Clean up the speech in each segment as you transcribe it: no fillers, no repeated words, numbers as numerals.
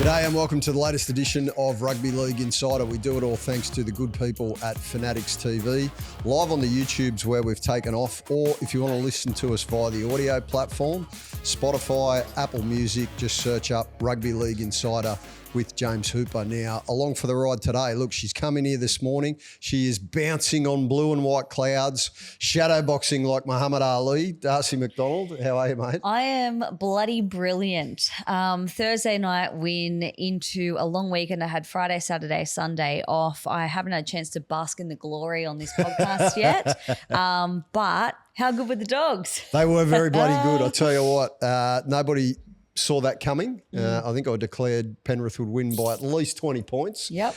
G'day and welcome to the latest edition of Rugby League Insider. We do it all thanks to the good people at FanaticsTV. Live on the YouTubes where we've taken off, or if you want to listen to us via the audio platform, Spotify, Apple Music, just search up Rugby League Insider with James Hooper. Now, along for the ride today, look, she's come in here this morning. She is bouncing on blue and white clouds, shadow boxing like Muhammad Ali. Darcie McDonald, how are you, mate? I am bloody brilliant. Thursday night win into a long weekend. I had Friday, Saturday, Sunday off. I haven't had a chance to bask in the glory on this podcast yet, but how good were the dogs? They were very bloody good. I tell you what, nobody saw that coming. I think I declared Penrith would win by at least 20 points. Yep.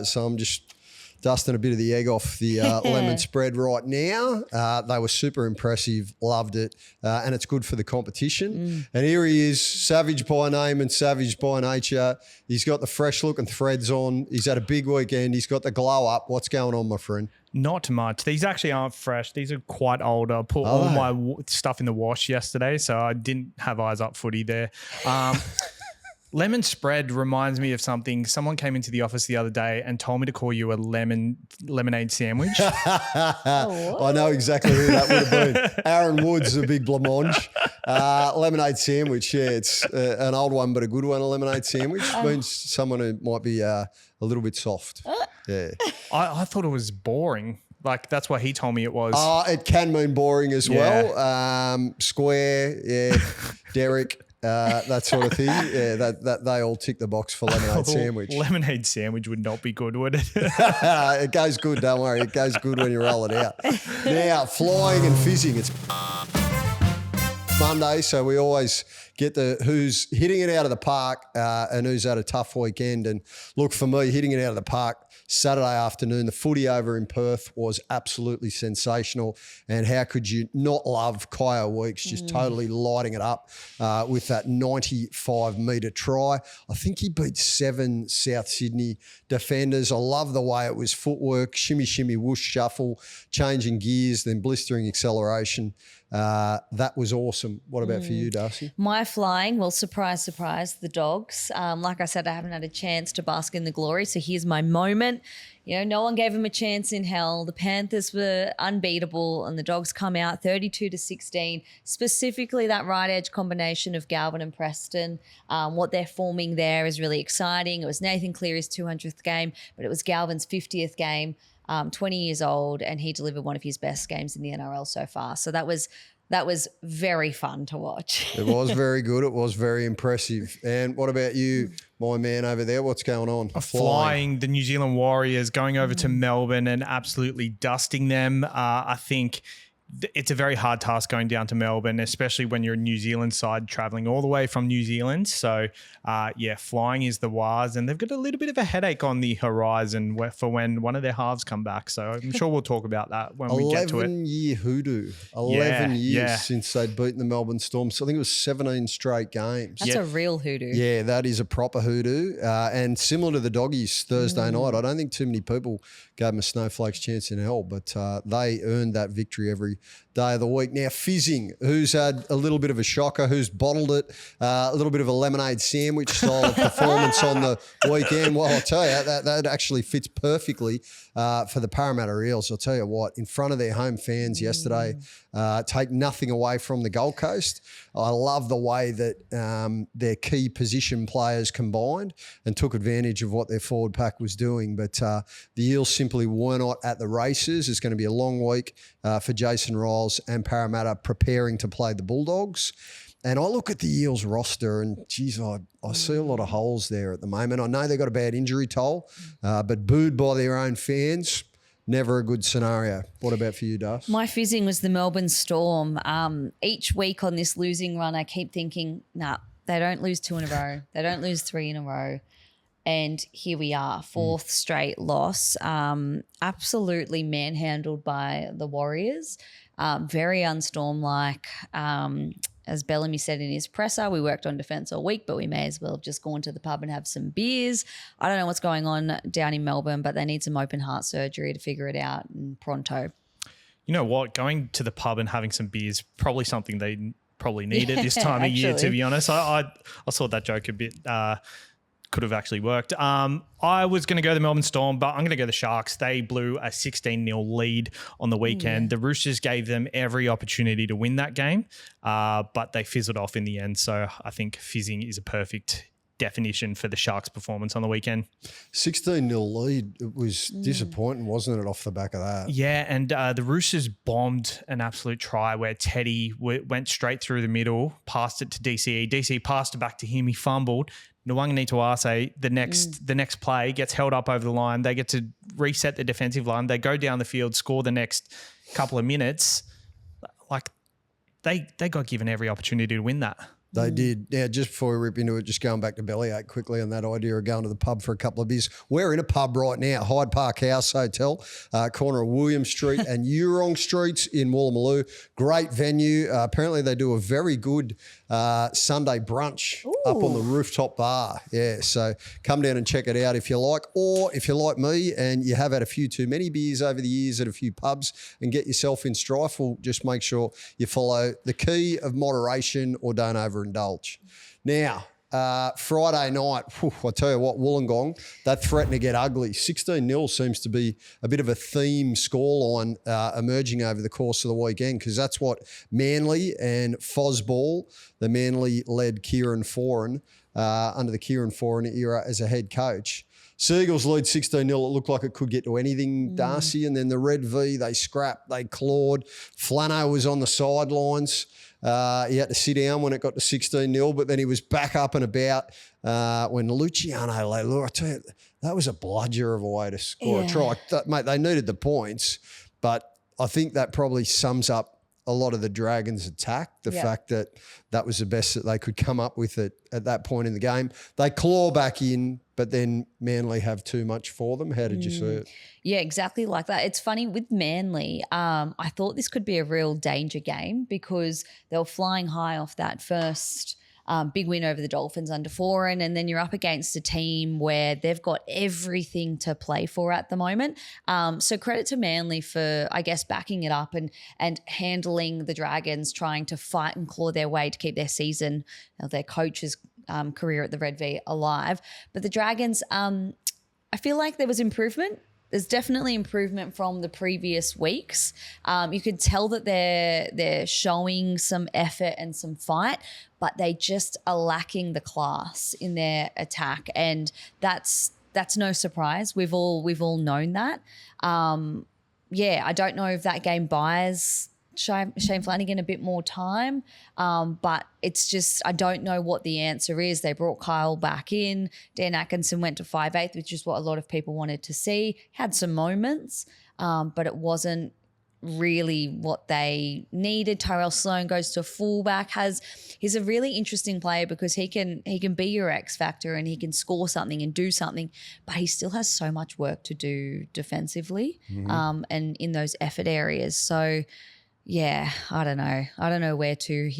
So I'm just dusting a bit of the egg off the lemon spread right now. They were super impressive, loved it, and it's good for the competition. And here he is, savage by name and savage by nature. He's got the fresh looking threads on. He's had a big weekend. He's got the glow up. What's going on, my friend? Not much. These actually aren't fresh. These are quite old. I put all my stuff in the wash yesterday, so I didn't have eyes up footy there. Lemon spread reminds me of something. Someone came into the office the other day and told me to call you a lemonade sandwich. I know exactly who that would have been. Aaron Woods, a big blancmange. Lemonade sandwich, yeah, it's an old one but a good one, a lemonade sandwich. Means someone who might be a little bit soft. Yeah. I thought it was boring. Like, that's what he told me it was. It can mean boring as well. Square, yeah, Derek. That sort of thing. Yeah, that they all tick the box for lemonade sandwich. Lemonade sandwich would not be good, would it? It goes good, don't worry. It goes good when you roll it out. Now, flying and fizzing. It's Monday, so we always get the who's hitting it out of the park and who's had a tough weekend. And look, for me, hitting it out of the park Saturday afternoon, the footy over in Perth was absolutely sensational. And how could you not love Kyle Weeks just totally lighting it up with that 95-metre try. I think he beat 7 South Sydney defenders. I love the way it was footwork, shimmy, shimmy, whoosh, shuffle, changing gears, then blistering acceleration. That was awesome. What about for you, Darcie? My flying, well, surprise, surprise, the dogs. Like I said, I haven't had a chance to bask in the glory, so here's my moment. You know, no one gave him a chance in hell. The Panthers were unbeatable and the dogs come out 32-16. Specifically that right edge combination of Galvin and Preston. What they're forming there is really exciting. It was Nathan Cleary's 200th game, but it was Galvin's 50th game. 20 years old, and he delivered one of his best games in the NRL so far. So that was very fun to watch. It was very good. It was very impressive. And what about you, my man over there? What's going on? Flying the New Zealand Warriors, going over to Melbourne and absolutely dusting them. I think it's a very hard task going down to Melbourne, especially when you're a New Zealand side travelling all the way from New Zealand. So, flying is the wars, and they've got a little bit of a headache on the horizon for when one of their halves come back. So I'm sure we'll talk about that when we get to it. 11-year hoodoo. 11 years since they'd beaten the Melbourne Storm. So I think it was 17 straight games. That's a real hoodoo. Yeah, that is a proper hoodoo. And similar to the Doggies Thursday night, I don't think too many people gave them a snowflake's chance in hell, but they earned that victory every day of the week. Now, Fizzing, who's had a little bit of a shocker, who's bottled it, a little bit of a lemonade sandwich style of performance on the weekend. Well, I'll tell you, that actually fits perfectly for the Parramatta Eels. I'll tell you what, in front of their home fans yesterday, take nothing away from the Gold Coast. I love the way that their key position players combined and took advantage of what their forward pack was doing. But the Eels simply were not at the races. It's going to be a long week for Jason Riles and Parramatta preparing to play the Bulldogs. And I look at the Eels roster and, geez, I see a lot of holes there at the moment. I know they've got a bad injury toll, but booed by their own fans, never a good scenario. What about for you, Darce? My fizzing was the Melbourne Storm. Each week on this losing run, I keep thinking, nah, they don't lose 2 in a row. They don't lose 3 in a row. And here we are, 4th straight loss, absolutely manhandled by the Warriors, very unstorm-like. As Bellamy said in his presser, we worked on defence all week, but we may as well have just gone to the pub and have some beers. I don't know what's going on down in Melbourne, but they need some open heart surgery to figure it out and pronto. You know what? Going to the pub and having some beers, probably something they probably need at this time of year, to be honest. I saw that joke a bit could have actually worked. I was going to go the Melbourne Storm, but I'm going to go the Sharks. They blew a 16-0 lead on the weekend. The Roosters gave them every opportunity to win that game, but they fizzled off in the end. So I think fizzing is a perfect definition for the Sharks' performance on the weekend. 16-0 lead. It was disappointing, wasn't it, off the back of that? Yeah, and the Roosters bombed an absolute try where Teddy went straight through the middle, passed it to DCE. DCE passed it back to him. He fumbled. Nwanga Tuase, the next play, gets held up over the line. They get to reset the defensive line. They go down the field, score the next couple of minutes. Like, they got given every opportunity to win that. They did. Now, just before we rip into it, just going back to Bellyache quickly on that idea of going to the pub for a couple of beers. We're in a pub right now, Hyde Park House Hotel, corner of William Street and Eurong Streets in Woolloomooloo. Great venue. Apparently they do a very good Sunday brunch up on the rooftop bar. Yeah, so come down and check it out if you like. Or if you're like me and you have had a few too many beers over the years at a few pubs and get yourself in strife, well, just make sure you follow the key of moderation or don't overindulge. Now, Friday night, I tell you what, Wollongong, that threatened to get ugly. 16-0 seems to be a bit of a theme scoreline emerging over the course of the weekend, because that's what Manly and Fosball, the Manly-led Kieran Foran, under the Kieran Foran era as a head coach. Seagulls lead 16-0. It looked like it could get to anything, Darcie. And then the Red V, they scrapped, they clawed. Flano was on the sidelines. He had to sit down when it got to 16-0, but then he was back up and about when Luciano Leilua, I tell you, that was a bludger of a way to score a try. Mate, they needed the points, but I think that probably sums up a lot of the Dragons' attack, the fact that that was the best that they could come up with it at that point in the game. They claw back in, but then Manly have too much for them. How did you see it? Yeah, exactly like that. It's funny with Manly, I thought this could be a real danger game because they were flying high off that first big win over the Dolphins under Foran, and then you're up against a team where they've got everything to play for at the moment. So credit to Manly for, I guess, backing it up and handling the Dragons, trying to fight and claw their way to keep their season, their coach's career at the Red V alive. But the Dragons, I feel like there was improvement. There's definitely improvement from the previous weeks. You could tell that they're showing some effort and some fight, but they just are lacking the class in their attack, and that's no surprise. We've all known that. I don't know if that game buys Shane Flanagan a bit more time, but it's just, I don't know what the answer is. They brought Kyle back in. Dan Atkinson went to 5'8", which is what a lot of people wanted to see. Had some moments, but it wasn't really what they needed. Tyrell Sloan goes to fullback. He's a really interesting player because he can be your X factor and he can score something and do something, but he still has so much work to do defensively, and in those effort areas. So yeah, I don't know. I don't know where to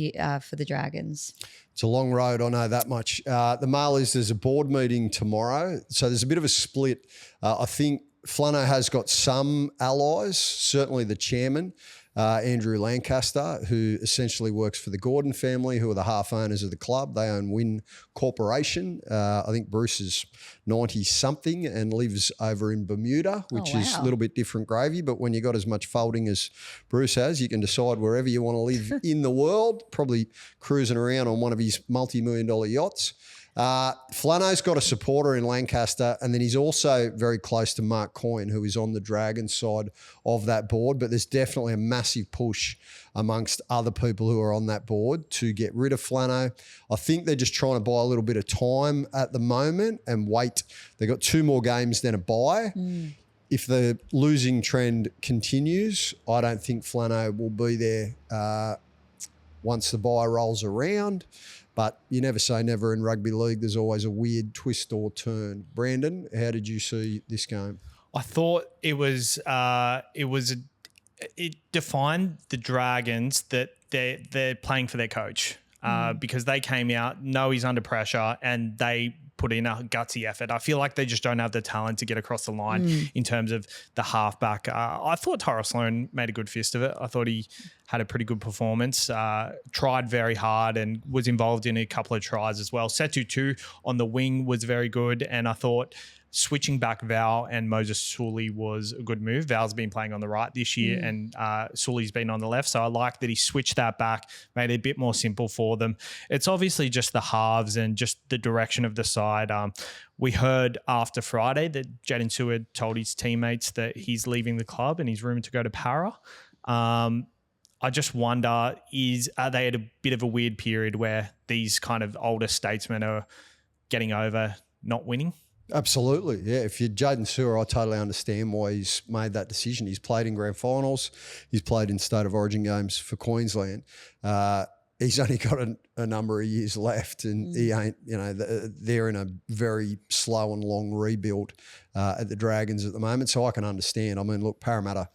for the Dragons. It's a long road, I know that much. The mail is there's a board meeting tomorrow, so there's a bit of a split. I think Flano has got some allies, certainly the chairman, Andrew Lancaster, who essentially works for the Gordon family, who are the half owners of the club. They own Wynn Corporation. I think Bruce is 90-something and lives over in Bermuda, which is a little bit different gravy. But when you got as much folding as Bruce has, you can decide wherever you want to live in the world, probably cruising around on one of his multi-million-dollar yachts. Flano's got a supporter in Lancaster, and then he's also very close to Mark Coyne, who is on the Dragons side of that board. But there's definitely a massive push amongst other people who are on that board to get rid of Flano. I think they're just trying to buy a little bit of time at the moment and wait. They've got 2 more games then a bye. If the losing trend continues, I don't think Flano will be there once the bye rolls around. But you never say never in rugby league. There's always a weird twist or turn. Brandon, how did you see this game? I thought it defined the Dragons that they're playing for their coach, because they came out, know he's under pressure, and they put in a gutsy effort. I feel like they just don't have the talent to get across the line in terms of the halfback. I thought Tyrell Sloan made a good fist of it. I thought he had a pretty good performance, tried very hard and was involved in a couple of tries as well. Setu too on the wing was very good, and I thought switching back Val and Moses Sully was a good move. Val's been playing on the right this year and Sully's been on the left. So I like that he switched that back, made it a bit more simple for them. It's obviously just the halves and just the direction of the side. We heard after Friday that Jaden Seward told his teammates that he's leaving the club and he's rumoured to go to Para. I just wonder, are they at a bit of a weird period where these kind of older statesmen are getting over not winning? Absolutely, yeah. If you're Jaden Sewer, I totally understand why he's made that decision. He's played in grand finals. He's played in State of Origin games for Queensland. He's only got a number of years left, and he ain't, they're in a very slow and long rebuild at the Dragons at the moment, so I can understand. I mean, look, Parramatta,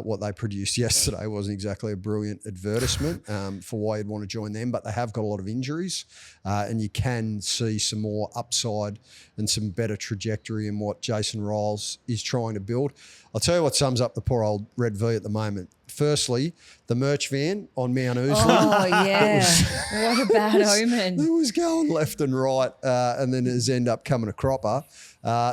what they produced yesterday wasn't exactly a brilliant advertisement for why you'd want to join them, but they have got a lot of injuries and you can see some more upside and some better trajectory in what Jason Riles is trying to build. I'll tell you what sums up the poor old Red V at the moment. Firstly, the merch van on Mount Ousley. Oh, yeah. What a bad omen. It was going left and right and then it has ended up coming a cropper.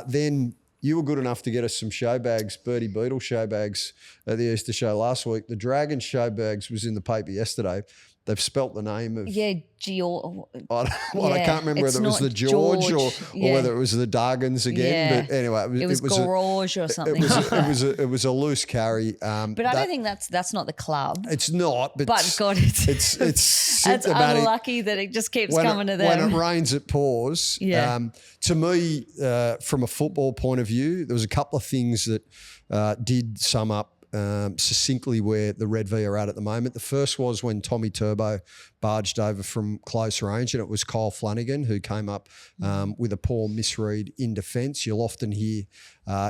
Then you were good enough to get us some show bags, Birdie Beetle show bags at the Easter show last week. The Dragon show bags was in the paper yesterday. They've spelt the name of... Yeah, I can't remember whether it was the George or whether it was the Dargans again. Yeah. But anyway, it was Gorge or something. It was a loose carry. But I don't think that's not the club. It's not. But God, it's symptomatic. Unlucky that it just keeps coming to them. When it rains, it pours. Yeah. To me, from a football point of view, there was a couple of things that did sum up succinctly where the Red V are at the moment. The first was when Tommy Turbo barged over from close range, and it was Kyle Flanagan who came up with a poor misread in defence. You'll often hear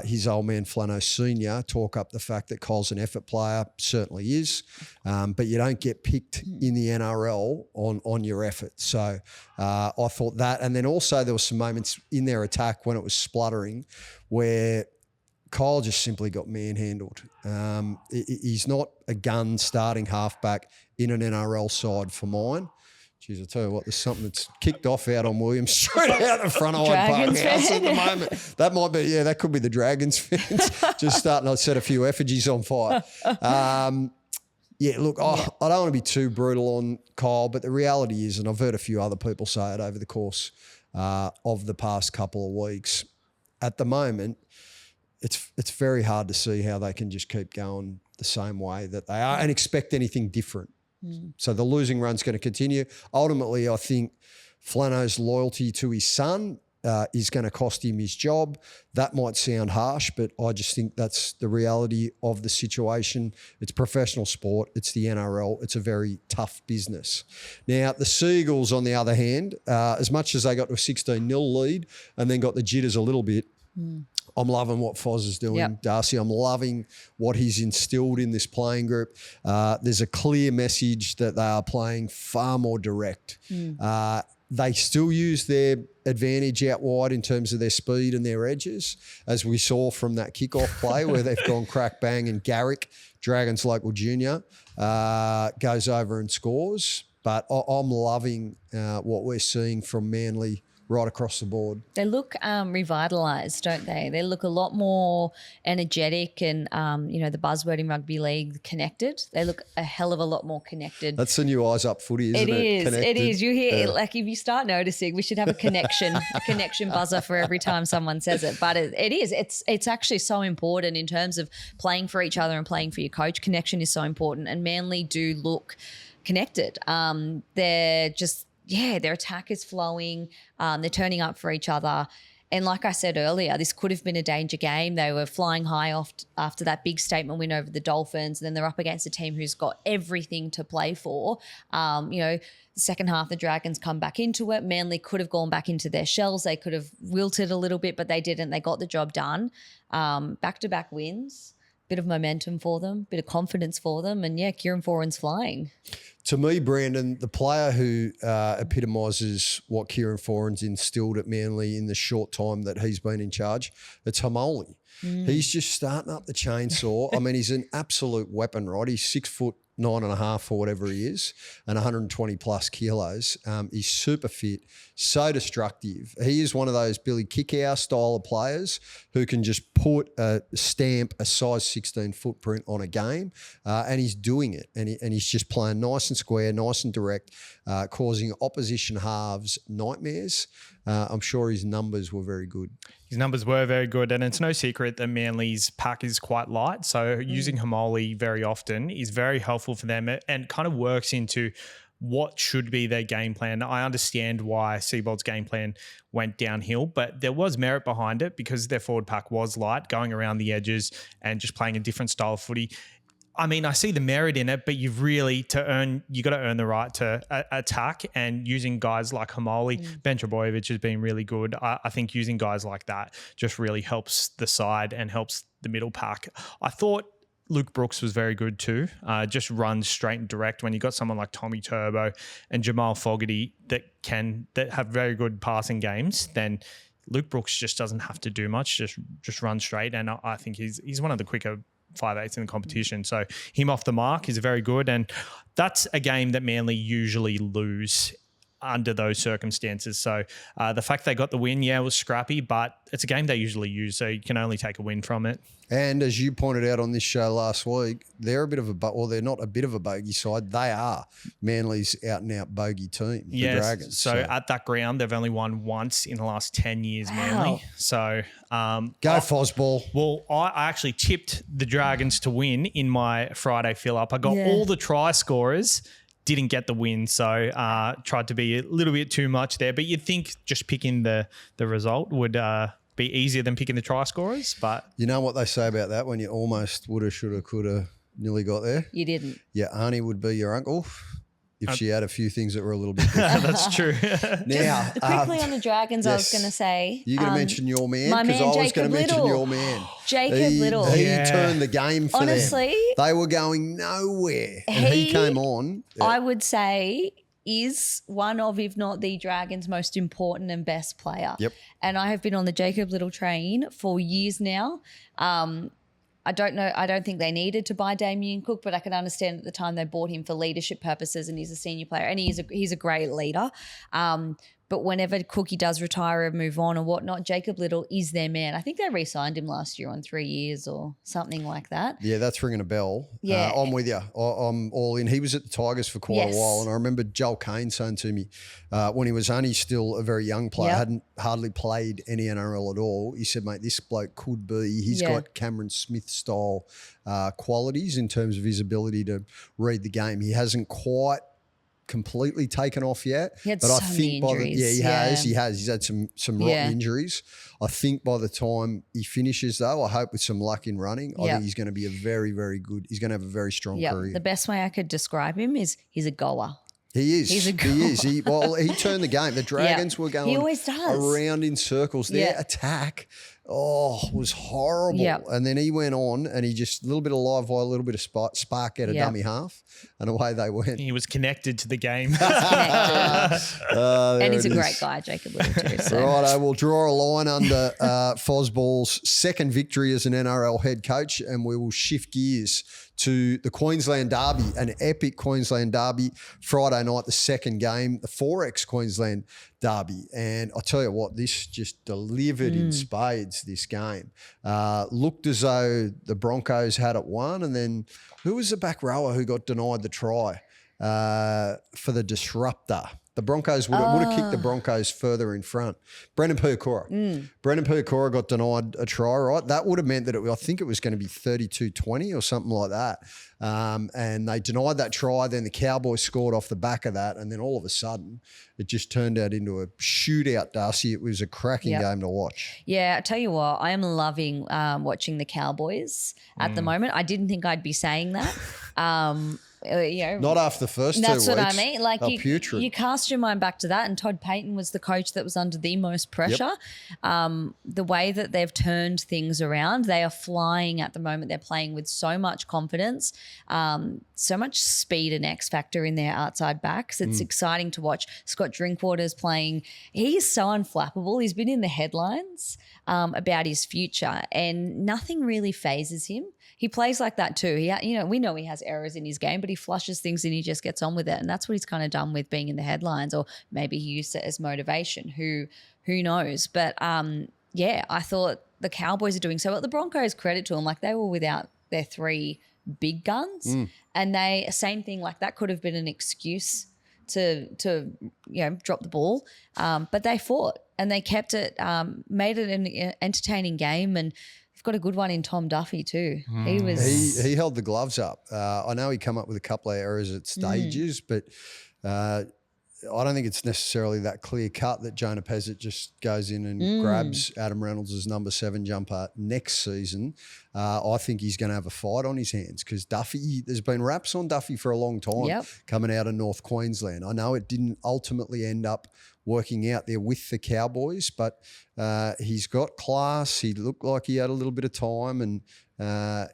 his old man Flano Senior talk up the fact that Kyle's an effort player, certainly is, but you don't get picked in the NRL on your effort. So I thought that, and then also there were some moments in their attack when it was spluttering where Kyle just simply got manhandled. He's not a gun starting halfback in an NRL side for mine. Jeez, I tell you what, there's something that's kicked off out on Williams straight out the front of Hyde Park House at the moment. That might be, that could be the Dragons fans just starting to set a few effigies on fire. Look, I don't want to be too brutal on Kyle, but the reality is, and I've heard a few other people say it over the course of the past couple of weeks, at the moment, it's very hard to see how they can just keep going the same way that they are and expect anything different. So the losing run's going to continue. Ultimately, I think Flano's loyalty to his son is going to cost him his job. That might sound harsh, but I just think that's the reality of the situation. It's professional sport. It's the NRL. It's a very tough business. Now, the Seagulls, on the other hand, as much as they got to a 16-0 lead and then got the jitters a little bit, I'm loving what Foz is doing, Darcie. I'm loving what he's instilled in this playing group. There's a clear message that they are playing far more direct. They still use their advantage out wide in terms of their speed and their edges, as we saw from that kickoff play where they've gone crack bang and Garrick, Dragons local junior, goes over and scores. But I'm loving what we're seeing from Manly right across the board. They look revitalised, don't they? They look a lot more energetic and, the buzzword in rugby league, connected. They look a hell of a lot more connected. That's the new eyes up footy, isn't it? It is. You hear, if you start noticing, we should have a connection buzzer for every time someone says it. But it is. It's actually so important in terms of playing for each other and playing for your coach. Connection is so important, and Manly do look connected. They're just... their attack is flowing. They're turning up for each other. And like I said earlier, this could have been a danger game. They were flying high off after that big statement win over the Dolphins. And then they're up against a team who's got everything to play for. The second half, the Dragons come back into it. Manly could have gone back into their shells. They could have wilted a little bit, but they didn't. They got the job done. Back-to-back wins. bit of momentum for them, bit of confidence for them. And yeah, Kieran Foran's flying. To me, Brandon, the player who epitomises what Kieran Foran's instilled at Manly in the short time that he's been in charge, it's Hamoli. He's just starting up the chainsaw. I mean, he's an absolute weapon, right? He's 6'9.5" or whatever he is, and 120 plus kilos. He's super fit, so destructive. He is one of those Billy Kickow style of players who can just put a size 16 footprint on a game, and he's doing it. And he's just playing nice and square, nice and direct, causing opposition halves nightmares. I'm sure his numbers were very good. His numbers were very good, and it's no secret that Manly's pack is quite light. So using Hamoli very often is very helpful for them and kind of works into what should be their game plan. I understand why Seabold's game plan went downhill, but there was merit behind it because their forward pack was light, going around the edges and just playing a different style of footy. I mean, I see the merit in it, but you got to earn the right to attack, and using guys like Hamoli, Ben Trebojevic has been really good. I think using guys like that just really helps the side and helps the middle pack. I thought Luke Brooks was very good too. Just runs straight and direct. When you got someone like Tommy Turbo and Jamal Fogarty that have very good passing games, then Luke Brooks just doesn't have to do much. Just run straight, and I think he's one of the quicker 5'8" in the competition. So him off the mark is very good. And that's a game that Manly usually lose under those circumstances. So the fact they got the win, it was scrappy, but it's a game they usually use. So you can only take a win from it. And as you pointed out on this show last week, they're they're not a bit of a bogey side. They are Manly's out and out bogey team, the Dragons. So at that ground, they've only won once in the last 10 years, Manly. So go Fosball. Well, I actually tipped the Dragons to win in my Friday fill up. I got all the try scorers, didn't get the win. So tried to be a little bit too much there. But you'd think just picking the result would be easier than picking the try scorers, but you know what they say about that when you almost woulda, shoulda, coulda, nearly got there? You didn't. Yeah, Arnie would be your uncle if she had a few things that were a little bit different. That's true. Now, quickly on the Dragons, I was going to say. You're going to mention your man? My man, because I was going to mention your man. Jacob Little. He turned the game for Honestly, them. They were going nowhere. And he came on. I would say is one of, if not the Dragons' most important and best player. Yep. And I have been on the Jacob Little train for years now. I don't know. I don't think they needed to buy Damien Cook, but I can understand at the time they bought him for leadership purposes, and he's a senior player, and he's a great leader. But whenever Cookie does retire or move on or whatnot, Jacob Little is their man. I think they re-signed him last year on 3 years or something like that. Yeah, that's ringing a bell. Yeah. I'm with you. I'm all in. He was at the Tigers for quite a while, and I remember Joel Kane saying to me when he was only still a very young player, hadn't hardly played any NRL at all, he said, mate, this bloke could be, he's got Cameron Smith-style qualities in terms of his ability to read the game. He hasn't quite completely taken off yet, he had but I think injuries. he has. He's had some rotten injuries. I think by the time he finishes, though, I hope with some luck in running, I think he's going to be a very, very good. He's going to have a very strong career. The best way I could describe him is he's a goer. He is. He's a goer. He is. He turned the game. The Dragons were going he always does. around in circles. Their attack was horrible. Yep. And then he went on and he just, a little bit of live wire, a little bit of spark out of dummy half, and away they went. He was connected to the game. And he's a great guy, Jacob Little, too. So. Righto, we'll draw a line under Fosball's second victory as an NRL head coach, and we will shift gears to the Queensland Derby, an epic Queensland Derby, Friday night, the second game, the 4X Queensland Derby. And I tell you what, this just delivered in spades, this game. Looked as though the Broncos had it won, and then who was the back rower who got denied the try for the disruptor? The Broncos would have kicked the Broncos further in front. Brendan Puakura. Brendan Puakura got denied a try, right? That would have meant that I think it was going to be 32-20 or something like that. And they denied that try. Then the Cowboys scored off the back of that. And then all of a sudden, it just turned out into a shootout, Darcie. It was a cracking game to watch. Yeah, I tell you what, I am loving watching the Cowboys at the moment. I didn't think I'd be saying that. Not after the first 2 weeks. That's what I mean. Like putrid. you cast your mind back to that, and Todd Payton was the coach that was under the most pressure. The way that they've turned things around, they are flying at the moment. They're playing with so much confidence, so much speed and X factor in their outside backs. It's exciting to watch. Scott Drinkwater's playing. He's so unflappable. He's been in the headlines about his future, and nothing really phases him. He plays like that too. We know he has errors in his game, but he flushes things and he just gets on with it. And that's what he's kind of done with being in the headlines, or maybe he used it as motivation. Who knows? But I thought the Cowboys are doing so well. The Broncos, credit to them, like they were without their 3 big guns, and same thing, like that could have been an excuse to drop the ball, but they fought and they kept it, made it an entertaining game, and we've got a good one in Tom Duffy too. He held the gloves up. I know he come up with a couple of errors at stages, but I don't think it's necessarily that clear cut that Jonah Pezzett just goes in and grabs Adam Reynolds' number 7 jumper next season. I think he's going to have a fight on his hands, because Duffy, there's been raps on Duffy for a long time coming out of North Queensland. I know it didn't ultimately end up working out there with the Cowboys, but he's got class. He looked like he had a little bit of time, and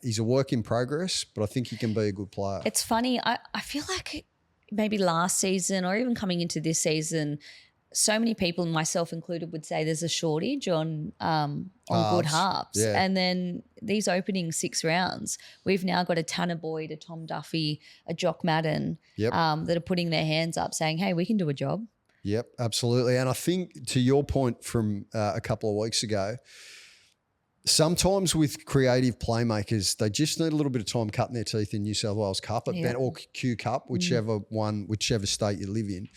he's a work in progress, but I think he can be a good player. It's funny. I feel like maybe last season or even coming into this season, so many people, myself included, would say there's a shortage on good halves. Yeah. And then these opening 6 rounds, we've now got a Tanner Boyd, a Tom Duffy, a Jock Madden that are putting their hands up saying, hey, we can do a job. Yep, absolutely. And I think to your point from a couple of weeks ago, sometimes with creative playmakers, they just need a little bit of time cutting their teeth in New South Wales Cup or Q Cup, whichever state you live in.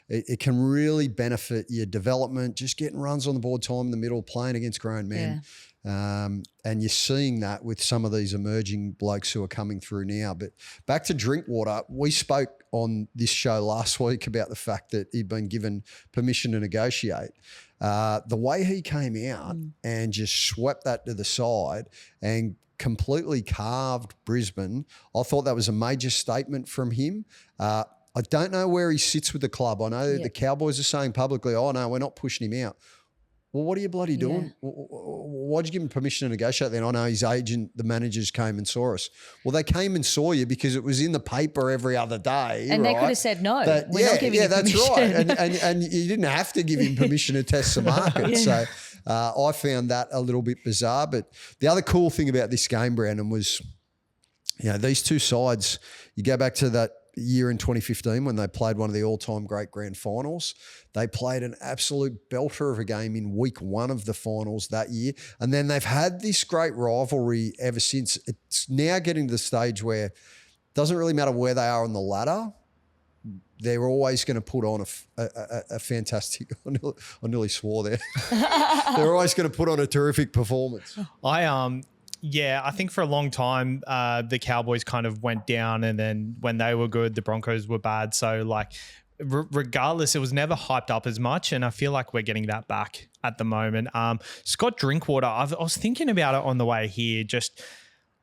It can really benefit your development, just getting runs on the board, time in the middle, playing against grown men. And you're seeing that with some of these emerging blokes who are coming through now. But back to Drinkwater, we spoke on this show last week about the fact that he'd been given permission to negotiate. The way he came out and just swept that to the side and completely carved Brisbane, I thought that was a major statement from him. I don't know where he sits with the club. I know the Cowboys are saying publicly, oh, no, we're not pushing him out. Well, what are you bloody doing? Why'd you give him permission to negotiate then? I know his agent, the managers came and saw us. Well, they came and saw you because it was in the paper every other day. And they could have said no. We're not giving you that's permission. right. And you didn't have to give him permission to test the market. So I found that a little bit bizarre. But the other cool thing about this game, Brandon, was, these two sides, you go back to that year in 2015 when they played one of the all-time great grand finals. They played an absolute belter of a game in week 1 of the finals that year. And then they've had this great rivalry ever since. It's now getting to the stage where it doesn't really matter where they are on the ladder. They're always going to put on a fantastic, I nearly swore there. They're always going to put on a terrific performance. I think for a long time, the Cowboys kind of went down, and then when they were good, the Broncos were bad. So regardless, it was never hyped up as much, and I feel like we're getting that back at the moment. Scott Drinkwater, I was thinking about it on the way here,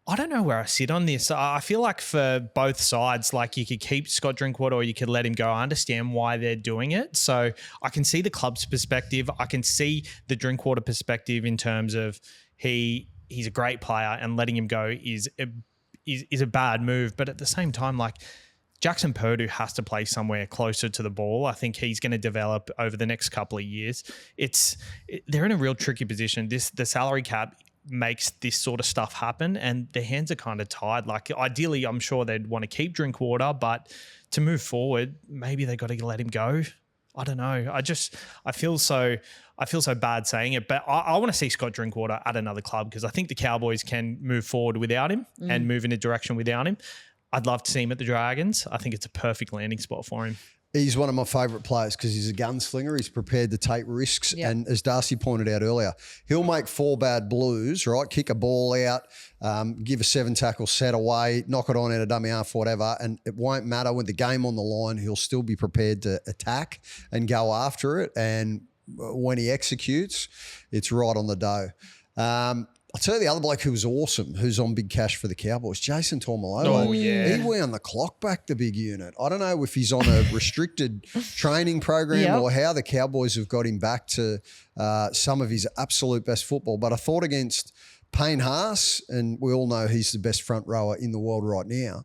I don't know where I sit on this. I feel like for both sides, like you could keep Scott Drinkwater or you could let him go. I understand why they're doing it. So I can see the club's perspective. I can see the Drinkwater perspective in terms of he's a great player, and letting him go is a bad move. But at the same time, Jackson Purdue has to play somewhere closer to the ball. I think he's going to develop over the next couple of years. They're in a real tricky position. The salary cap makes this sort of stuff happen, and their hands are kind of tied. Ideally, I'm sure they'd want to keep Drinkwater, but to move forward, maybe they got to let him go. I don't know. I feel so bad saying it, but I want to see Scott Drinkwater at another club, because I think the Cowboys can move forward without him and move in a direction without him. I'd love to see him at the Dragons. I think it's a perfect landing spot for him. He's one of my favourite players because he's a gunslinger. He's prepared to take risks. Yep. And as Darcie pointed out earlier, he'll make 4 bad blues, right? Kick a ball out, give a 7-tackle set away, knock it on out of dummy half, whatever. And it won't matter with the game on the line. He'll still be prepared to attack and go after it. And when he executes, it's right on the dough. I'll tell you the other bloke who was awesome, who's on big cash for the Cowboys, Jason Tormalolo. Oh, yeah. He wound the clock back, the big unit. I don't know if he's on a restricted training program or how the Cowboys have got him back to some of his absolute best football. But I thought against Payne Haas, and we all know he's the best front rower in the world right now,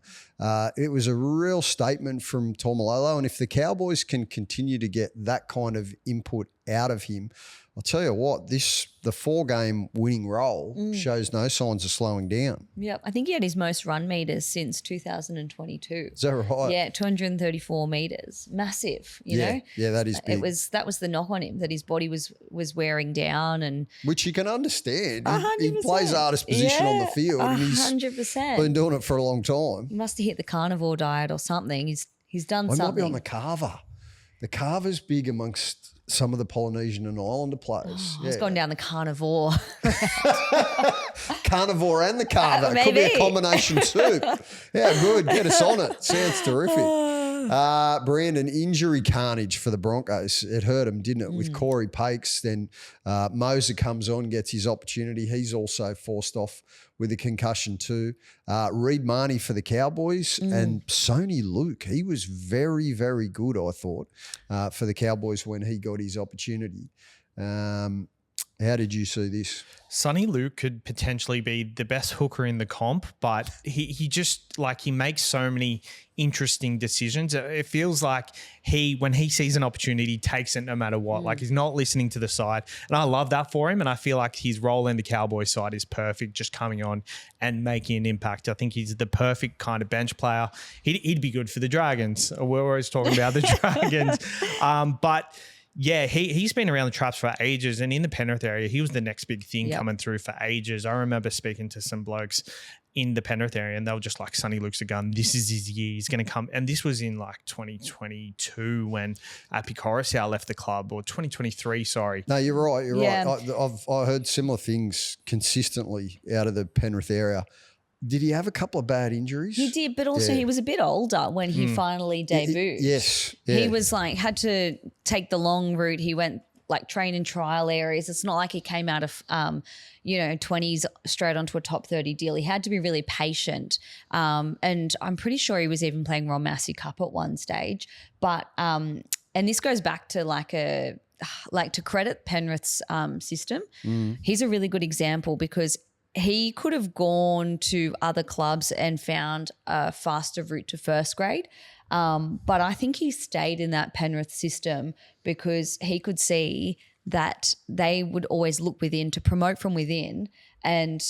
it was a real statement from Tormalolo. And if the Cowboys can continue to get that kind of input out of him, I'll tell you what, the 4-game winning role shows no signs of slowing down. Yep. I think he had his most run meters since 2022. Is that right? Yeah, 234 meters. Massive, you know? Yeah, that is big. That was the knock on him, that his body was wearing down, and which you can understand. 100%. He plays the hardest position on the field. And he's 100%. been doing it for a long time. He must have hit the carnivore diet or something. He's done He something. might be on the carver. The carver's big amongst some of the Polynesian and Islander players. He's gone down the carnivore. Carnivore and the carver. Maybe. Could be a combination soup. Yeah, good. Get us on it. Sounds terrific. Brandon, injury carnage for the Broncos. It hurt him, didn't it? With Corey Pakes, then Moser comes on, gets his opportunity. He's also forced off with a concussion too. Reed Marnie for the Cowboys and Sony Luke. He was very, very good, I thought, for the Cowboys when he got his opportunity. How did you see this? Sonny Luke could potentially be the best hooker in the comp, but he just, like, he makes so many interesting decisions. It feels like when he sees an opportunity, takes it no matter what. Like, he's not listening to the side. And I love that for him. And I feel like his role in the Cowboys side is perfect, just coming on and making an impact. I think he's the perfect kind of bench player. He'd be good for the Dragons. We're always talking about the Dragons. But yeah, he's been around the traps for ages, and in the Penrith area, he was the next big thing coming through for ages. I remember speaking to some blokes in the Penrith area, and they were just like, Sonny Luke's a gun. This is his year. He's going to come. And this was in like 2022 when Api Coruscant left the club, or 2023, sorry. No, you're right. You're Yeah. right. I heard similar things consistently out of the Penrith area. Did he have a couple of bad injuries? He did, but also he was a bit older when he finally debuted. Yes. Yeah. He was like, had to take the long route. He went like train and trial areas. It's not like he came out of, 20s straight onto a top 30 deal. He had to be really patient. And I'm pretty sure he was even playing Ron Massey Cup at one stage. But, and this goes back to to credit Penrith's system. He's a really good example because he could have gone to other clubs and found a faster route to first grade. But I think he stayed in that Penrith system because he could see that they would always look within to promote from within, and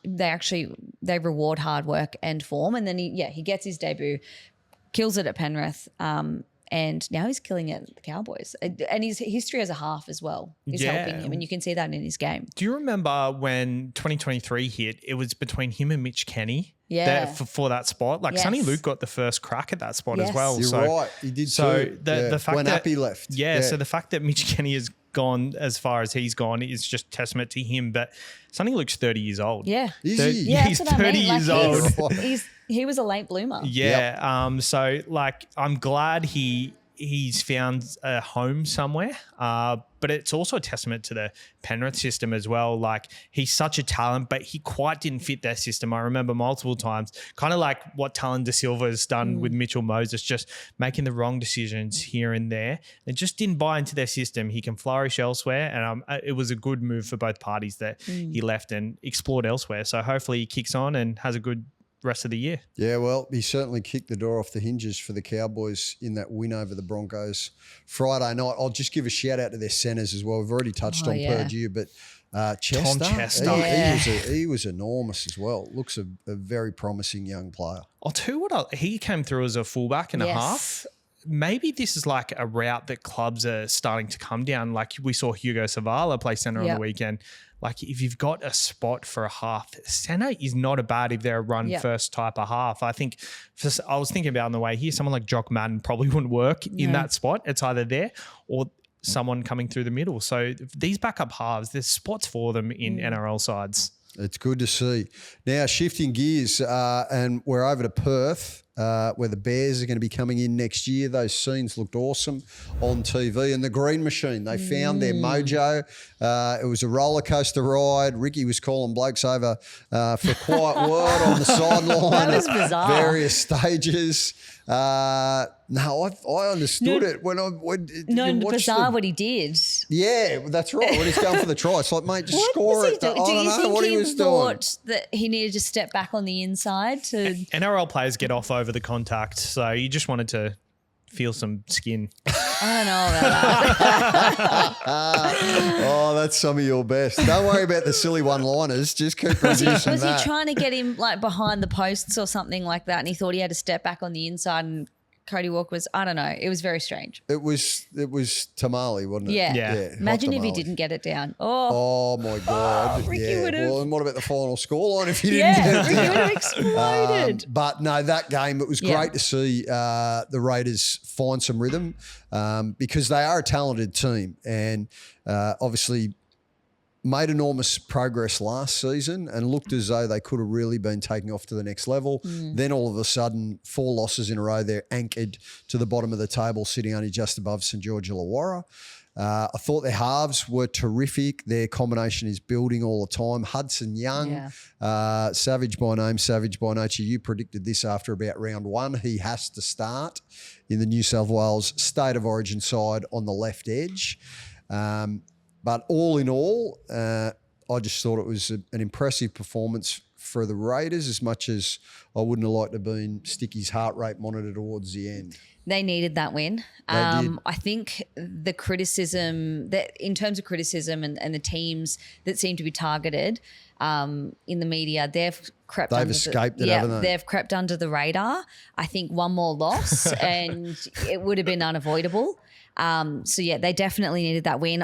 they reward hard work and form. And then he gets his debut, kills it at Penrith, and now he's killing it at the Cowboys. And his history as a half as well is helping him, and you can see that in his game. Do you remember when 2023 hit, it was between him and Mitch Kenny for that spot? Like, Sonny Luke got the first crack at that spot as well. You're right. He did too. The fact when Appy left. So the fact that Mitch Kenny has gone as far as he's gone is just testament to him. But Sonny Luke's 30 years old. Yeah. Is he? Yeah, he's that's what 30 I mean. years old. He was a late bloomer. Yeah. So, like, I'm glad he's found a home somewhere. But it's also a testament to the Penrith system as well. Like, he's such a talent, but he quite didn't fit their system. I remember multiple times, kind of like what Talon De Silva has done with Mitchell Moses, just making the wrong decisions here and there. It just didn't buy into their system. He can flourish elsewhere, and it was a good move for both parties that he left and explored elsewhere. So hopefully he kicks on and has a good rest of the year. Yeah, well, he certainly kicked the door off the hinges for the Cowboys in that win over the Broncos Friday night. I'll just give a shout out to their centres as well. We've already touched on Purdue, but Chester, Tom Chester. He was enormous as well. Looks a very promising young player. I'll tell you what, he came through as a fullback and a half. Maybe this is like a route that clubs are starting to come down. Like, we saw Hugo Savala play centre on the weekend. Like, if you've got a spot for a half, centre is not a bad if they're a run first type of half. I think I was thinking about on the way here, someone like Jock Madden probably wouldn't work in that spot. It's either there or someone coming through the middle. So these backup halves, there's spots for them in NRL sides. It's good to see. Now, shifting gears, and we're over to Perth, where the Bears are going to be coming in next year. Those scenes looked awesome on TV. And the Green Machine, they found their mojo. It was a roller coaster ride. Ricky was calling blokes over for a quiet word on the sideline That was at bizarre. various stages. No, I understood it when you watched bizarre what he did. Yeah, that's right. When he's going for the try, it's like, mate, just What score was he it. doing? I Do don't you know think what he he was doing. thought that he needed to step back on the inside to? NRL players get off over the contact, so you just wanted to feel some skin. I don't know about that. Oh, that's some of your best. Don't worry about the silly one-liners. Just keep producing Was that. he trying to get him like behind the posts or something like that? And he thought he had to step back on the inside, and Cody Walker was, I don't know. It was very strange. It was tamale, wasn't it? Yeah. hot Imagine if he tamale. didn't get it down. Oh, Oh my God! Ricky yeah. would've- Well, and what about the final scoreline if you didn't yeah, get it Ricky down? would have exploded. But no, that game, it was Yeah. great to see the Raiders find some rhythm because they are a talented team and obviously made enormous progress last season and looked as though they could have really been taking off to the next level. Then all of a sudden, 4 losses in a row, they're anchored to the bottom of the table, sitting only just above St George Illawarra. I thought their halves were terrific. Their combination is building all the time. Hudson Young, Savage by name, Savage by nature. You predicted this after about round 1. He has to start in the New South Wales State of Origin side on the left edge. But all in all, I just thought it was an impressive performance for the Raiders, as much as I wouldn't have liked to have been Sticky's heart rate monitor towards the end. They needed that win. did. I think the criticism that in terms of criticism and the teams that seem to be targeted in the media, they've escaped it, haven't they? They've crept under the radar. I think one more loss and it would have been unavoidable. So yeah, they definitely needed that win.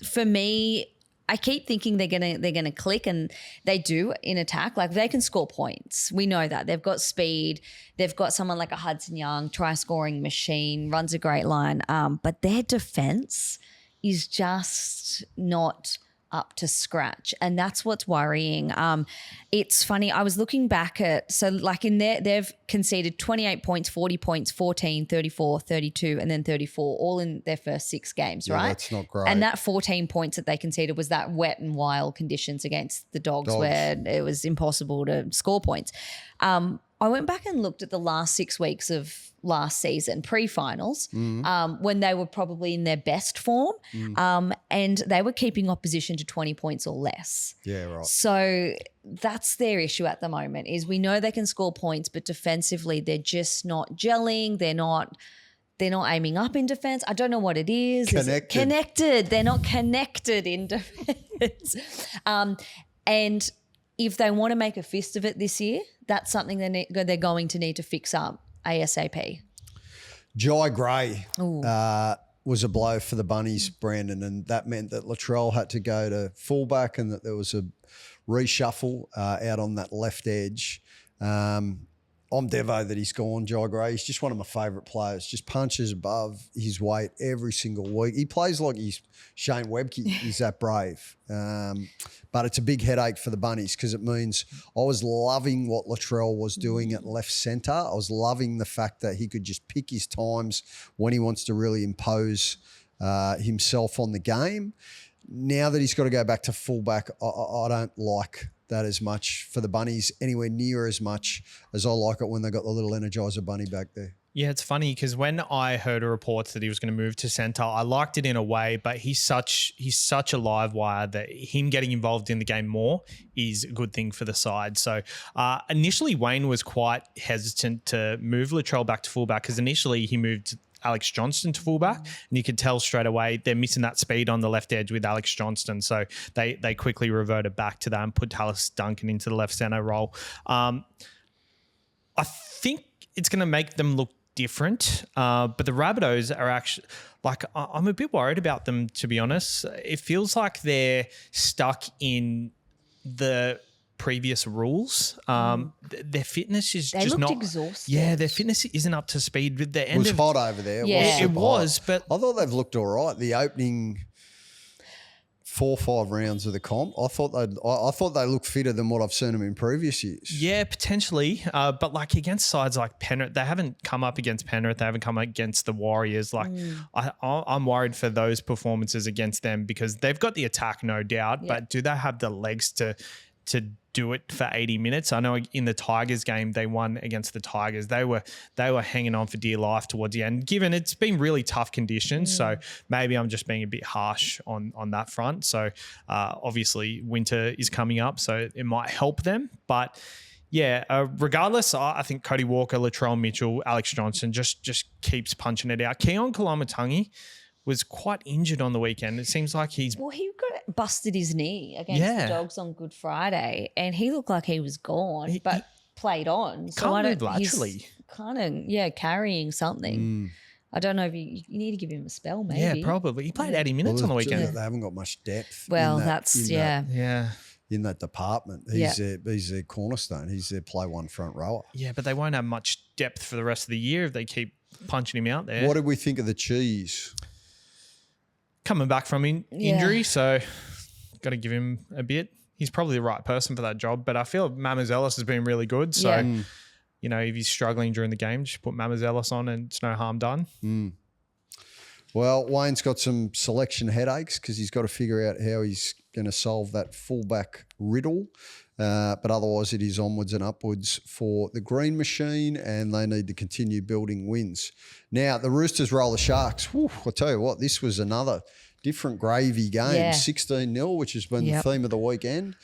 For me, I keep thinking they're gonna click, and they do in attack. Like they can score points. We know that they've got speed. They've got someone like a Hudson Young, try scoring machine, runs a great line. But their defense is just not up to scratch, and that's what's worrying. It's funny, I was looking back at, so like in there they've conceded 28 points, 40 points, 14, 34, 32 and then 34 all in their first 6 games, right? That's not great. And that 14 points that they conceded was that wet and wild conditions against the Dogs. Where it was impossible to score points. I went back and looked at the last 6 weeks of last season, pre-finals, when they were probably in their best form, and they were keeping opposition to 20 points or less. Yeah, right. So that's their issue at the moment, is we know they can score points, but defensively they're just not gelling. They're not aiming up in defense. I don't know what it is. Connected. They're not connected in defense. And if they want to make a fist of it this year, that's something they're going to need to fix up ASAP. Jai Gray was a blow for the Bunnies, Brandon, and that meant that Latrell had to go to fullback and that there was a reshuffle out on that left edge. I'm devo that he's gone, Jai Gray. He's just one of my favourite players, just punches above his weight every single week. He plays like he's Shane Webke. He's that brave. But it's a big headache for the Bunnies because it means I was loving what Latrell was doing at left centre. I was loving the fact that he could just pick his times when he wants to really impose himself on the game. Now that he's got to go back to fullback, I don't like that as much for the Bunnies, anywhere near as much as I like it when they got the little Energizer Bunny back there. Yeah, it's funny because when I heard a report that he was going to move to centre, I liked it in a way, but he's such a live wire that him getting involved in the game more is a good thing for the side. So initially Wayne was quite hesitant to move Latrell back to fullback because initially he moved Alex Johnston to fullback, and you could tell straight away they're missing that speed on the left edge with Alex Johnston. So they quickly reverted back to that and put Tallis Duncan into the left centre role. I think it's going to make them look different, but the Rabbitohs are actually, like, I'm a bit worried about them, to be honest. It feels like they're stuck in the previous rules. Their fitness is just not exhausted. Yeah, their fitness isn't up to speed with the end. It was hot over there. Yeah. It was, but I thought they've looked all right. The opening 4 or 5 rounds of the comp. I thought they looked fitter than what I've seen them in previous years. Yeah, potentially. But like against sides like Penrith, they haven't come up against Penrith. They haven't come up against the Warriors. Like I'm worried for those performances against them because they've got the attack, no doubt. But do they have the legs to do it for 80 minutes? I know in the Tigers game, they won against the Tigers. They were hanging on for dear life towards the end, given it's been really tough conditions. So maybe I'm just being a bit harsh on that front. So obviously winter is coming up, so it might help them. But yeah, regardless, I think Cody Walker, Latrell Mitchell, Alex Johnson just keeps punching it out. Keon Kalamatangi was quite injured on the weekend. It seems like he busted his knee against the Dogs on Good Friday, and he looked like he was gone, but played on. So can't move laterally. He's kind of carrying something. I don't know if you need to give him a spell, maybe. Yeah, probably. He played 80 minutes on the weekend. They haven't got much depth. Well, in that department. He's their cornerstone. He's their play one front rower. Yeah, but they won't have much depth for the rest of the year if they keep punching him out there. What did we think of the Cheese? Coming back from injury, so got to give him a bit. He's probably the right person for that job, but I feel Mamazelis has been really good. So, you know, if he's struggling during the game, just put Mamazelis on and it's no harm done. Well, Wayne's got some selection headaches because he's got to figure out how he's going to solve that fullback riddle. But otherwise, it is onwards and upwards for the Green Machine, and they need to continue building wins. Now, the Roosters roll the Sharks. Whew, I'll tell you what, this was another different gravy game, 16-0, which has been the theme of the weekend.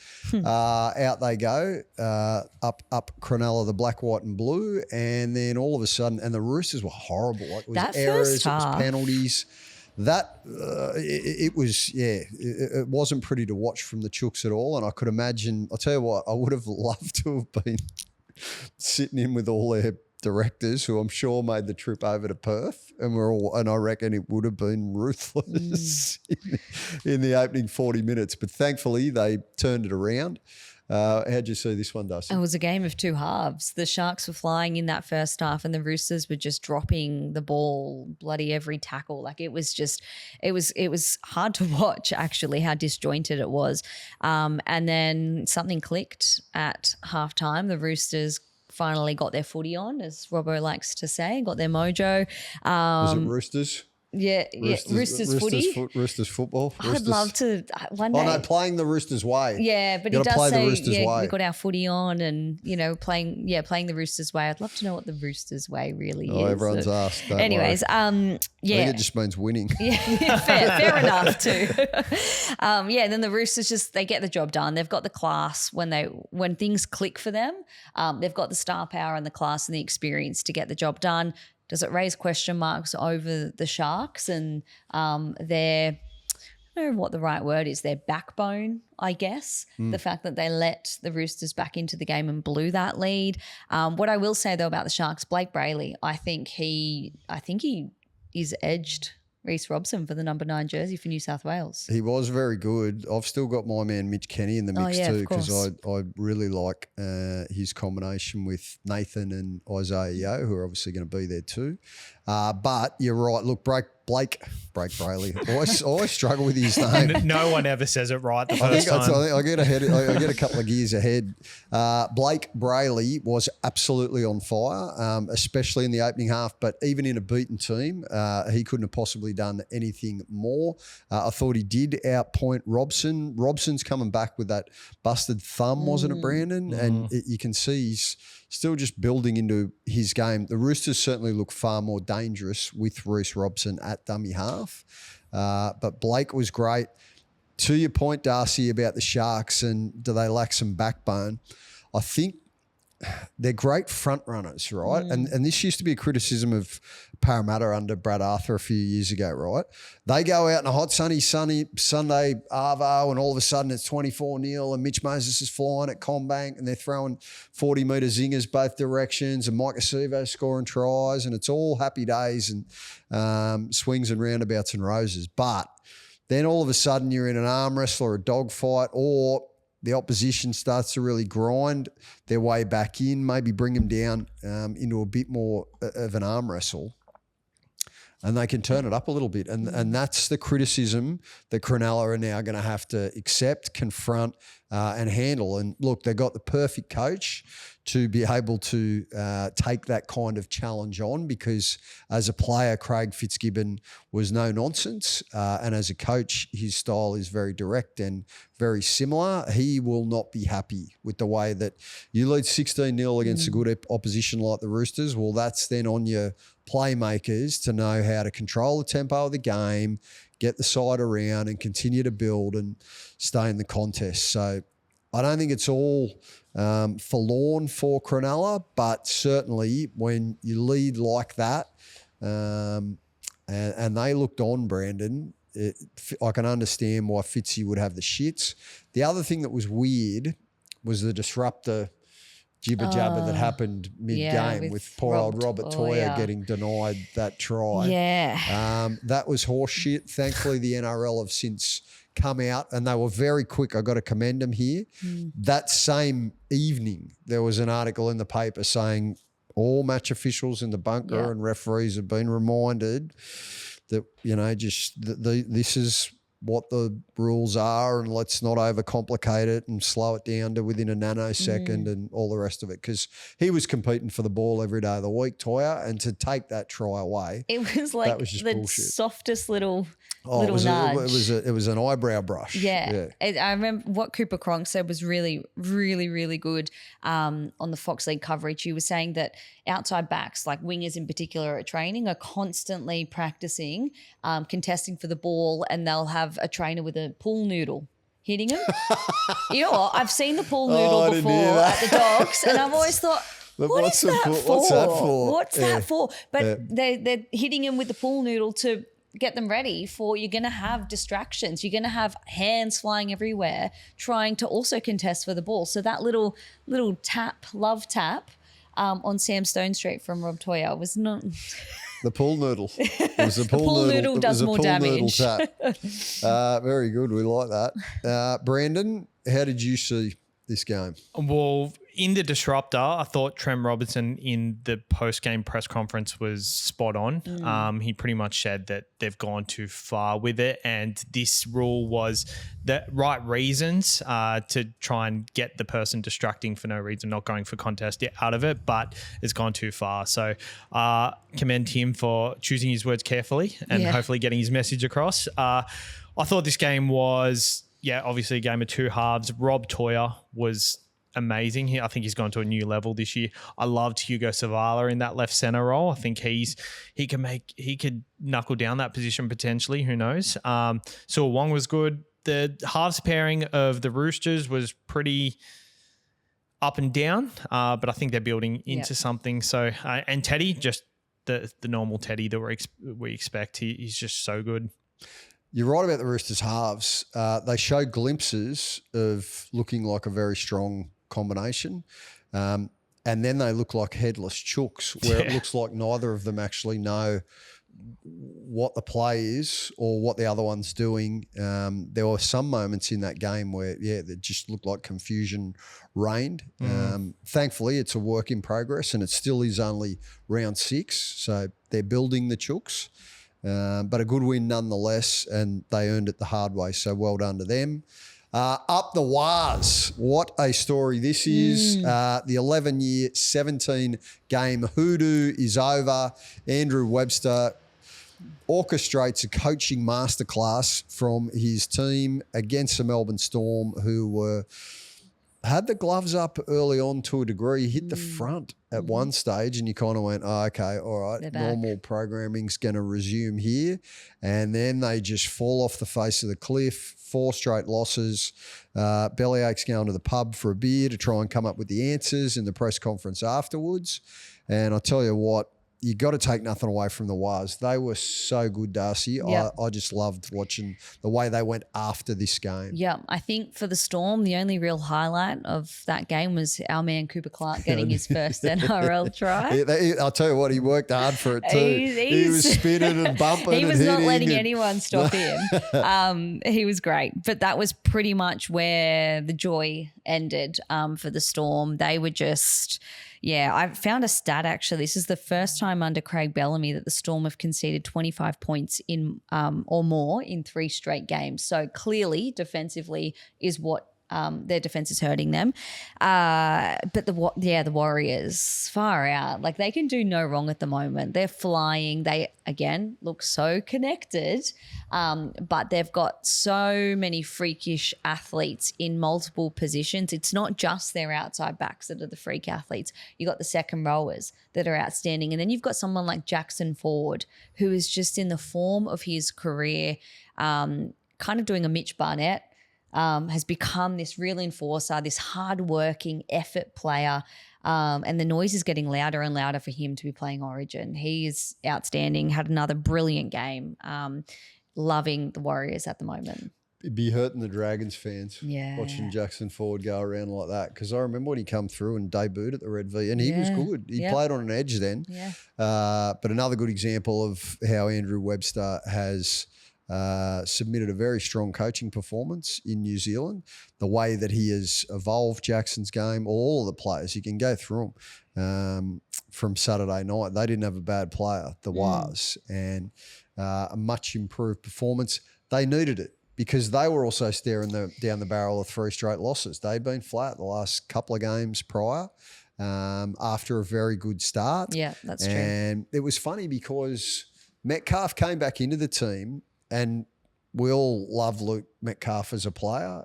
Out they go, up Cronulla, the black, white and blue, and then all of a sudden, and the Roosters were horrible. Like, it was that errors, it was penalties. That it wasn't pretty to watch from the Chooks at all, and I could imagine. I'll tell you what, I would have loved to have been sitting in with all their directors, who I'm sure made the trip over to Perth, and I reckon it would have been ruthless in the opening 40 minutes. But thankfully, they turned it around. How'd you see this one, Darcie? It was a game of two halves. The Sharks were flying in that first half, and the Roosters were just dropping the ball bloody every tackle. Like, it was hard to watch, actually, how disjointed it was. And then something clicked at halftime. The Roosters finally got their footy on, as Robbo likes to say, got their mojo. Was it Roosters? Yeah, Roosters footy. Roosters football. I'd love to one day. Oh, no, playing the Roosters way. Yeah, but he does say, we got our footy on and, you know, playing the Roosters way. I'd love to know what the Roosters way really is. Everyone's asked. Anyways, I think it just means winning. Yeah, fair enough too. Then the Roosters they get the job done. They've got the class when things click for them. They've got the star power and the class and the experience to get the job done. Does it raise question marks over the Sharks and their, I don't know what the right word is, their backbone, I guess, the fact that they let the Roosters back into the game and blew that lead. What I will say, though, about the Sharks, Blake Brayley, I think he is edged Reece Robson for the number 9 jersey for New South Wales. He was very good. I've still got my man Mitch Kenny in the mix too, because I really like his combination with Nathan and Isaiah Yeo, who are obviously going to be there too. But you're right. Look, Blake Brayley. I always struggle with his name. No one ever says it right the first time. I get ahead. I get a couple of gears ahead. Blake Brayley was absolutely on fire, especially in the opening half. But even in a beaten team, he couldn't have possibly done anything more. I thought he did outpoint Robson. Robson's coming back with that busted thumb, wasn't it, Brandon? And you can see he's still just building into his game. The Roosters certainly look far more dangerous with Reece Robson at dummy half. But Blake was great. To your point, Darcie, about the Sharks and do they lack some backbone, I think they're great front runners, right? And this used to be a criticism of Parramatta under Brad Arthur a few years ago, right? They go out on a hot, sunny Sunday arvo, and all of a sudden it's 24-0 and Mitch Moses is flying at Combank and they're throwing 40-metre zingers both directions and Mike Acevo scoring tries, and it's all happy days and swings and roundabouts and roses. But then all of a sudden you're in an arm wrestle or a dogfight, or the opposition starts to really grind their way back in, maybe bring them down into a bit more of an arm wrestle. and they can turn it up a little bit. And that's the criticism that Cronulla are now going to have to accept, confront, and handle. And look, they got the perfect coach to be able to take that kind of challenge on, because as a player, Craig Fitzgibbon was no nonsense. And as a coach, his style is very direct and very similar. He will not be happy with the way that you lead 16-0 against a good opposition like the Roosters. Well, that's then on your playmakers to know how to control the tempo of the game, get the side around and continue to build and stay in the contest. So I don't think it's all forlorn for Cronulla, but certainly when you lead like that, and they looked on, Brandon, I can understand why Fitzy would have the shits. The other thing that was weird was the disruptor jibber-jabber that happened mid-game with poor old Robert Toya getting denied that try. Yeah. That was horse shit. Thankfully, the NRL have since come out and they were very quick. I got to commend them here. That same evening, there was an article in the paper saying all match officials in the bunker and referees have been reminded that, you know, just this is what the rules are and let's not overcomplicate it and slow it down to within a nanosecond and all the rest of it, because he was competing for the ball every day of the week, Toya, and to take that try away, it was like the bullshit. Softest little it was nudge. It was an eyebrow brush. Yeah. I remember what Cooper Cronk said was really, really, really good on the Fox League coverage. He was saying that outside backs, like wingers in particular at training, are constantly practicing contesting for the ball, and they'll have a trainer with a pool noodle hitting him. You know what? I've seen the pool noodle before at the Dogs, and I've always thought, What's that for? But they're hitting him with the pool noodle to get them ready for, you're going to have distractions. You're going to have hands flying everywhere trying to also contest for the ball. So that little love tap on Sam Stone Street from Rob Toya was not... The pool noodle. It was a pool noodle does more damage. Very good. We like that. Brandon, how did you see this game? Well, in the disruptor, I thought Trem Robertson in the post-game press conference was spot on. He pretty much said that they've gone too far with it, and this rule was the right reasons to try and get the person distracting for no reason, not going for contest out of it, but it's gone too far. So commend him for choosing his words carefully and hopefully getting his message across. I thought this game was, obviously a game of two halves. Rob Toya was amazing. I think he's gone to a new level this year. I loved Hugo Savala in that left center role. I think he could knuckle down that position potentially. Who knows? So Wong was good. The halves pairing of the Roosters was pretty up and down, but I think they're building into something. So and Teddy, just the normal Teddy that we expect. He's just so good. You're right about the Roosters halves. They show glimpses of looking like a very strong combination. And then they look like headless chooks, where it looks like neither of them actually know what the play is or what the other one's doing. There were some moments in that game where, that just looked like confusion reigned. Thankfully, it's a work in progress and it still is only round 6. So they're building the chooks. But a good win nonetheless, and they earned it the hard way, so well done to them. Up the Waz, what a story this is. The 11-year, 17-game hoodoo is over. Andrew Webster orchestrates a coaching masterclass from his team against the Melbourne Storm, who had the gloves up early on to a degree, hit the front at one stage, and you kind of went, okay, all right, normal programming's going to resume here. And then they just fall off the face of the cliff, 4 straight losses, bellyaches going to the pub for a beer to try and come up with the answers in the press conference afterwards. And I tell you what, you got to take nothing away from the Waz. They were so good, Darcie. Yep. I just loved watching the way they went after this game. Yeah, I think for the Storm, the only real highlight of that game was our man Cooper Clark getting his first NRL try. I'll tell you what, he worked hard for it too. He was spinning and bumping. He was and not letting anyone stop him. He was great. But that was pretty much where the joy ended for the Storm. They were just... Yeah, I found a stat actually. This is the first time under Craig Bellamy that the Storm have conceded 25 points in or more in 3 straight games. So clearly, defensively is what their defense is hurting them. But the Warriors, far out. Like, they can do no wrong at the moment. They're flying. They, again, look so connected. But they've got so many freakish athletes in multiple positions. It's not just their outside backs that are the freak athletes. You got the second rowers that are outstanding. And then you've got someone like Jackson Ford, who is just in the form of his career, kind of doing a Mitch Barnett. Has become this real enforcer, this hardworking effort player, and the noise is getting louder and louder for him to be playing Origin. He is outstanding, had another brilliant game, loving the Warriors at the moment. It'd be hurting the Dragons fans watching Jackson Ford go around like that, because I remember when he come through and debuted at the Red V, and he was good. He played on an edge then. Yeah. But another good example of how Andrew Webster has submitted a very strong coaching performance in New Zealand. The way that he has evolved Jackson's game, all of the players, you can go through them from Saturday night. They didn't have a bad player, the Was, and a much improved performance. They needed it because they were also staring down the barrel of 3 straight losses. They'd been flat the last couple of games prior after a very good start. Yeah, that's true. And it was funny because Metcalf came back into the team, and we all love Luke Metcalf as a player.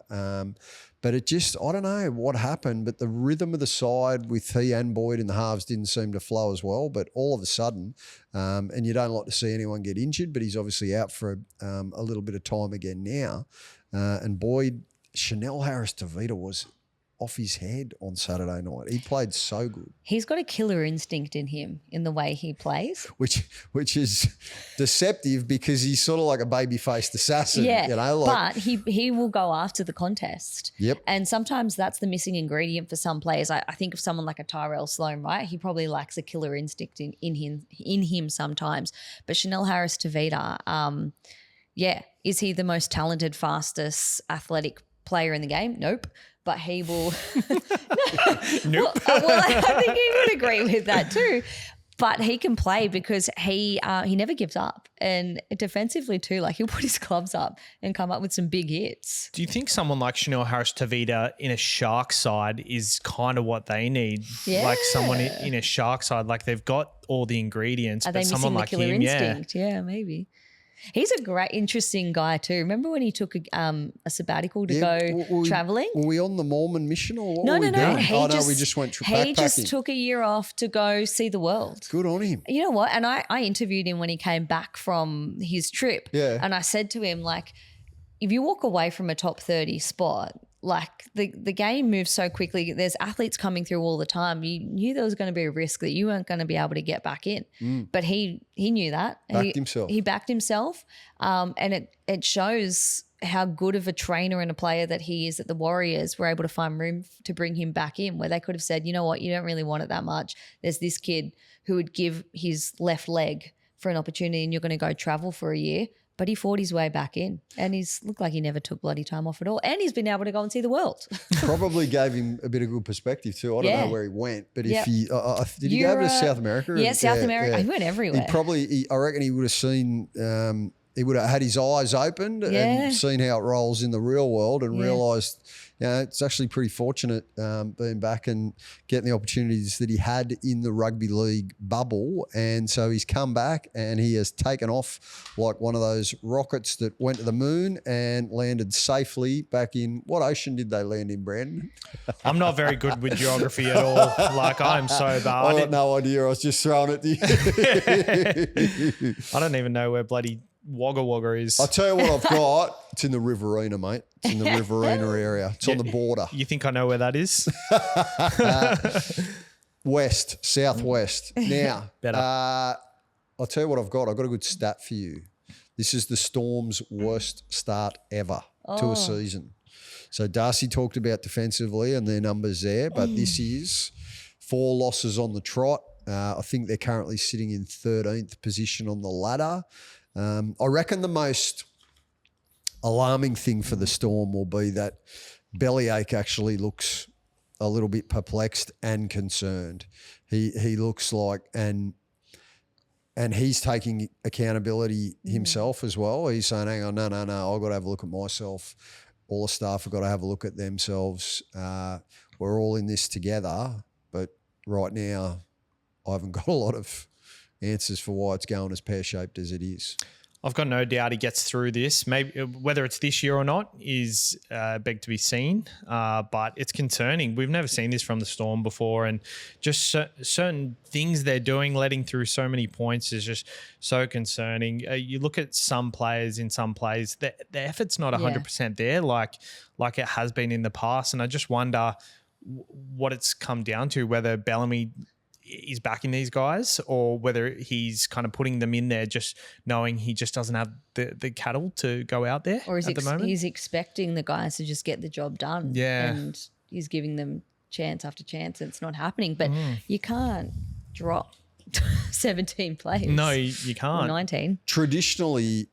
But it just, I don't know what happened, but the rhythm of the side with he and Boyd in the halves didn't seem to flow as well. But all of a sudden, and you don't like to see anyone get injured, but he's obviously out for a little bit of time again now. And Boyd, Chanel Harris-Tavita was off his head on Saturday night. He played so good. He's got a killer instinct in him in the way he plays. Which is deceptive because he's sort of like a baby-faced assassin. Yeah, you know, like, but he will go after the contest. Yep. And sometimes that's the missing ingredient for some players. I think of someone like a Tyrell Sloan, right? He probably lacks a killer instinct in him sometimes. But Chanel Harris-Tavita, is he the most talented, fastest, athletic player in the game? Nope. But he will. Nope. Well, I think he would agree with that too. But he can play because he never gives up, and defensively too. Like, he'll put his gloves up and come up with some big hits. Do you think someone like Chanel Harris-Tavita in a Shark side is kind of what they need? Yeah. Like someone in a Shark side, like they've got all the ingredients. Are they missing the killer instinct? Yeah, maybe. He's a great, interesting guy too. Remember when he took a sabbatical to go traveling? Were we on the Mormon mission or what? No. We just went backpacking. He just took a year off to go see the world. Good on him. You know what? And I interviewed him when he came back from his trip. Yeah. And I said to him, like, if you walk away from a top 30 spot, like the game moves so quickly. There's athletes coming through all the time. You knew there was going to be a risk that you weren't going to be able to get back in. But he knew that. He backed himself. And it shows how good of a trainer and a player that he is, that the Warriors were able to find room to bring him back in, where they could have said, you know what, you don't really want it that much. There's this kid who would give his left leg for an opportunity and you're going to go travel for a year. But he fought his way back in, and he's looked like he never took bloody time off at all. And he's been able to go and see the world. Probably gave him a bit of good perspective too. I don't know where he went, but if he did he go over to South America? Yeah, South America. Yeah. He went everywhere. I reckon he would have seen. He would have had his eyes opened and seen how it rolls in the real world and realised, it's actually pretty fortunate being back and getting the opportunities that he had in the rugby league bubble. And so he's come back and he has taken off like one of those rockets that went to the moon and landed safely back in. What ocean did they land in, Brandon? I'm not very good with geography at all. Like, I'm so bad. I got no idea. I was just throwing it to you. I don't even know where bloody Wagga Wagga is. I'll tell you what I've got. It's in the Riverina, mate. It's in the Riverina area. It's on the border. You think I know where that is? West, southwest. Now, better. I'll tell you what I've got. I've got a good stat for you. This is the Storm's worst start ever to a season. So Darcie talked about defensively and their numbers there, but this is 4 losses on the trot. I think they're currently sitting in 13th position on the ladder. I reckon the most alarming thing for the Storm will be that bellyache actually looks a little bit perplexed and concerned. He looks like and he's taking accountability himself as well. He's saying, hang on, no, I've got to have a look at myself. All the staff have got to have a look at themselves. We're all in this together, but right now I haven't got a lot of answers for why it's going as pear-shaped as it is. I've got no doubt he gets through this. Maybe whether it's this year or not is beg to be seen, but it's concerning. We've never seen this from the Storm before, and just certain things they're doing, letting through so many points is just so concerning. You look at some players in some plays, the effort's not 100% there like it has been in the past, and I just wonder what it's come down to, whether Bellamy is backing these guys or whether he's kind of putting them in there just knowing he just doesn't have the cattle to go out there or at the moment. He's expecting the guys to just get the job done. Yeah. And he's giving them chance after chance and it's not happening. But you can't drop 17 players. No, you can't. Or 19. Traditionally,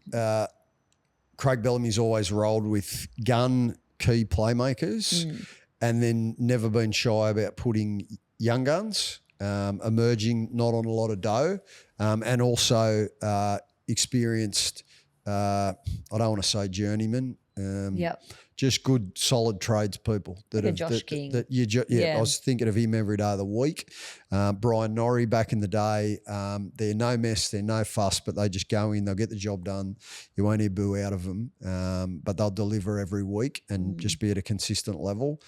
Craig Bellamy's always rolled with gun key playmakers and then never been shy about putting young guns, emerging not on a lot of dough, and also experienced, I don't want to say journeyman, just good solid tradespeople that like Josh King. I was thinking of him every day of the week. Brian Norrie back in the day, they're no mess, they're no fuss, but they just go in, they'll get the job done. You won't hear boo out of them, but they'll deliver every week and just be at a consistent level.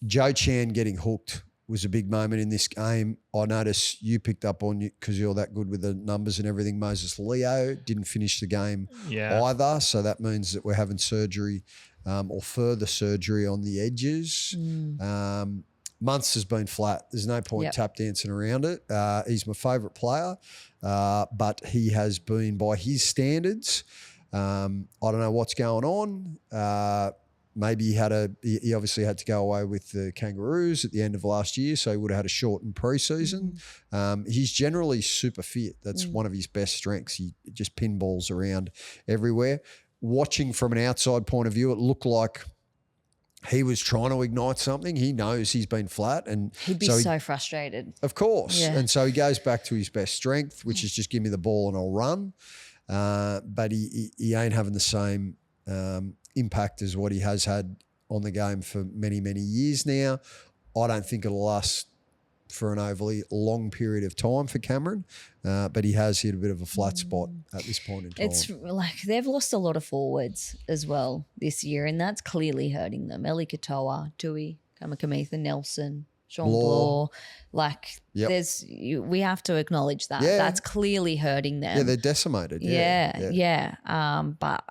Joe Chan getting hooked was a big moment in this game. I noticed you picked up on you because you're that good with the numbers and everything. Moses Leo didn't finish the game either, so that means that we're having surgery or further surgery on the edges. Muntz has been flat. There's no point tap dancing around it. He's my favourite player, but he has been, by his standards, I don't know what's going on. Maybe he obviously had to go away with the Kangaroos at the end of last year, so he would have had a shortened pre-season. He's generally super fit. That's one of his best strengths. He just pinballs around everywhere. Watching from an outside point of view, it looked like he was trying to ignite something. He knows he's been flat. And he'd be so frustrated. Of course. Yeah. And so he goes back to his best strength, which is just give me the ball and I'll run. But he ain't having the same impact as what he has had on the game for many, many years now. I don't think it'll last for an overly long period of time for Cameron, but he has hit a bit of a flat spot at this point in time. It's like they've lost a lot of forwards as well this year, and that's clearly hurting them. Eli Katoa, Tui, Kamakamitha, Nelson, Sean Blore. Like we have to acknowledge that. Yeah. That's clearly hurting them. Yeah, they're decimated. But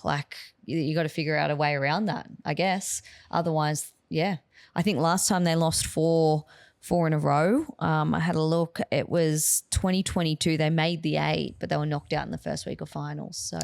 like you got to figure out a way around that, I guess. Otherwise, I think last time they lost four in a row. I had a look. It was 2022. They made the 8, but they were knocked out in the first week of finals. So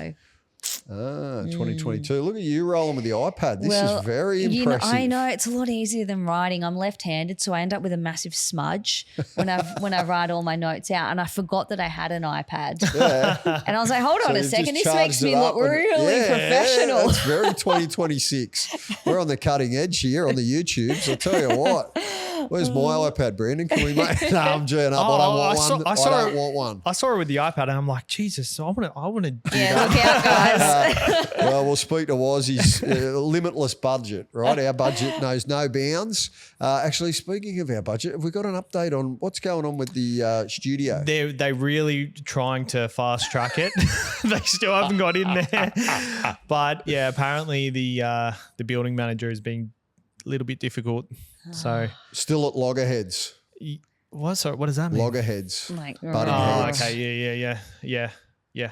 2022. Look at you rolling with the iPad. This is very impressive. I know it's a lot easier than writing. I'm left-handed, so I end up with a massive smudge when I write all my notes out. And I forgot that I had an iPad. Yeah. And I was like, hold on a second. This makes me look really professional. That's very 2026. We're on the cutting edge here on the YouTubes. I'll tell you what. Where's my iPad, Brandon? Can we make? No, I'm geeing up. I don't want one. I don't want one. I saw her with the iPad, and I'm like, Jesus, I want to do that. Yeah, look out, guys. Well, we'll speak to Wazzy's limitless budget, right? Our budget knows no bounds. Actually, speaking of our budget, have we got an update on what's going on with the studio? They're really trying to fast track it. They still haven't got in there, but yeah, apparently the building manager is being a little bit difficult. So still at loggerheads. What? Sorry, what does that mean? Loggerheads. Like, heads. Okay. Yeah.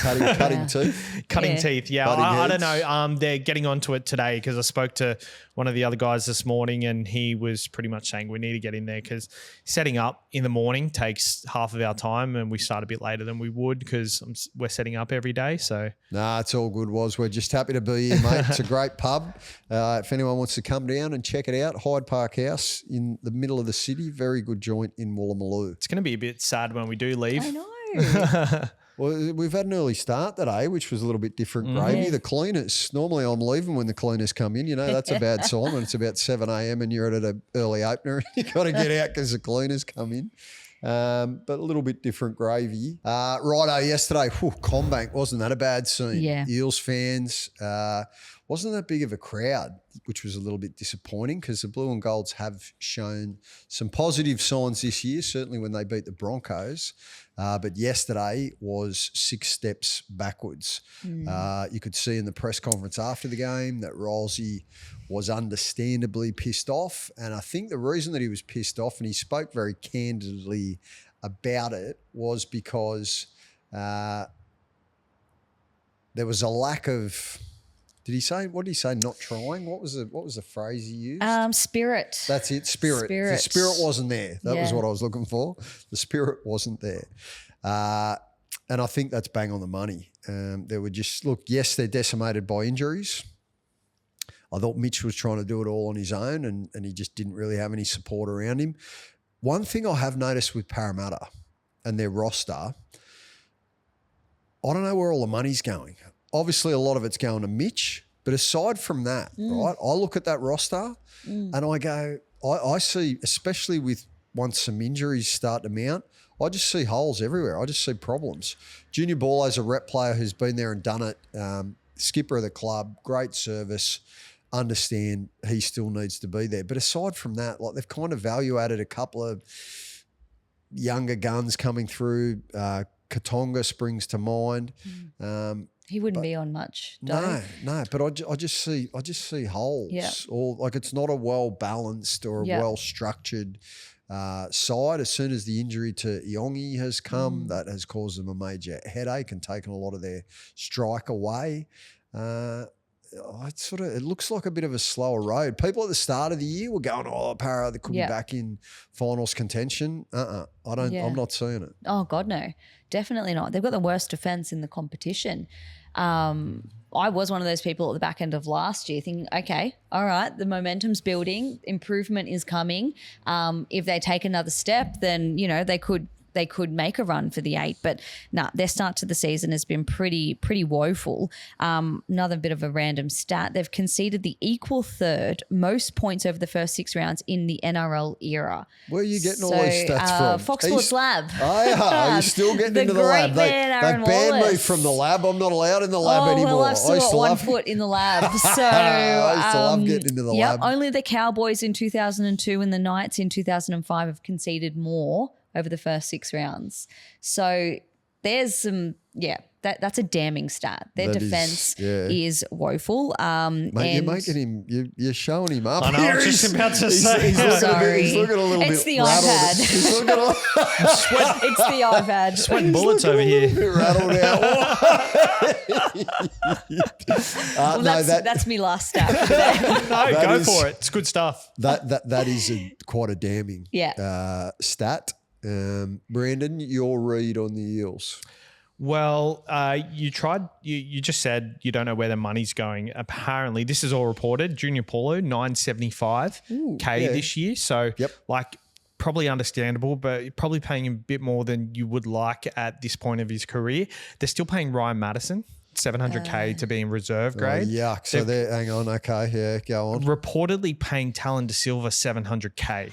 Cutting teeth. Cutting teeth. Yeah. I don't know. They're getting onto it today because I spoke to one of the other guys this morning and he was pretty much saying we need to get in there because setting up in the morning takes half of our time and we start a bit later than we would because we're setting up every day. So nah, it's all good, Woz. We're just happy to be here, mate. It's a great pub. If anyone wants to come down and check it out, Hyde Park House in the middle of the city. Very good joint in Woolloomooloo. It's going to be a bit sad when we do leave. I know. Well, we've had an early start today, which was a little bit different gravy. The cleaners, normally I'm leaving when the cleaners come in. You know, that's a bad sign when it's about 7 a.m. and you're at an early opener and you got to get out because the cleaners come in. But a little bit different gravy. Righto, yesterday, Combank, wasn't that a bad scene? Yeah. Eels fans, wasn't that big of a crowd, which was a little bit disappointing because the Blue and Golds have shown some positive signs this year, certainly when they beat the Broncos. But yesterday was 6 steps backwards. You could see in the press conference after the game that Rolsey was understandably pissed off. And I think the reason that he was pissed off, and he spoke very candidly about it, was because there was a lack of... what did he say? Not trying? What was the phrase he used? Spirit. That's it. Spirit. The spirit wasn't there. That was what I was looking for. The spirit wasn't there. And I think that's bang on the money. They were just, yes, they're decimated by injuries. I thought Mitch was trying to do it all on his own and he just didn't really have any support around him. One thing I have noticed with Parramatta and their roster, I don't know where all the money's going. Obviously, a lot of it's going to Mitch, but aside from that, right, I look at that roster and I go, I see, especially with once some injuries start to mount, I just see holes everywhere. I just see problems. Junior Borlo's a rep player who's been there and done it, skipper of the club, great service, understand he still needs to be there. But aside from that, they've kind of value added a couple of younger guns coming through. Katonga springs to mind. He wouldn't be on much. No. But I just see holes, or it's not a well balanced or a well structured side. As soon as the injury to Iongi has come, that has caused them a major headache and taken a lot of their strike away. It looks like a bit of a slower road. People at the start of the year were going, Para, they could be back in finals contention. I'm not seeing it. Oh God, no, definitely not. They've got the worst defense in the competition. I was one of those people at the back end of last year thinking, okay, all right, the momentum's building, improvement is coming. If they take another step, then, they could make a run for the 8, but their start to the season has been pretty woeful. Another bit of a random stat, they've conceded the equal third most points over the first 6 rounds in the NRL era. Where are you getting all those stats from? Fox Sports Lab. You're still getting into the lab. They banned me from the lab. I'm not allowed in the lab anymore. Well, I've still got one foot in the lab. So I used to love getting into the lab. Only the Cowboys in 2002 and the Knights in 2005 have conceded more over the first 6 rounds. So there's some, that's a damning stat. Their defense is woeful. Mate, you're making him, you're showing him up. I know, I was just about to say. He's looking a little it's bit the rattled. iPad. He's looking It's the iPad. Sweating bullets over here. A bit rattled out. That's me last stat for today. Go for it. It's good stuff. That is quite a damning stat. Brandon, your read on the Eels? Well, you just said you don't know where the money's going. Apparently, this is all reported. Junior Paulo, $975K this year. So, probably understandable, but you're probably paying him a bit more than you would like at this point of his career. They're still paying Ryan Madison $700K to be in reserve grade. Yuck. So hang on. Okay. Yeah, go on. Reportedly paying Talon De Silva $700K.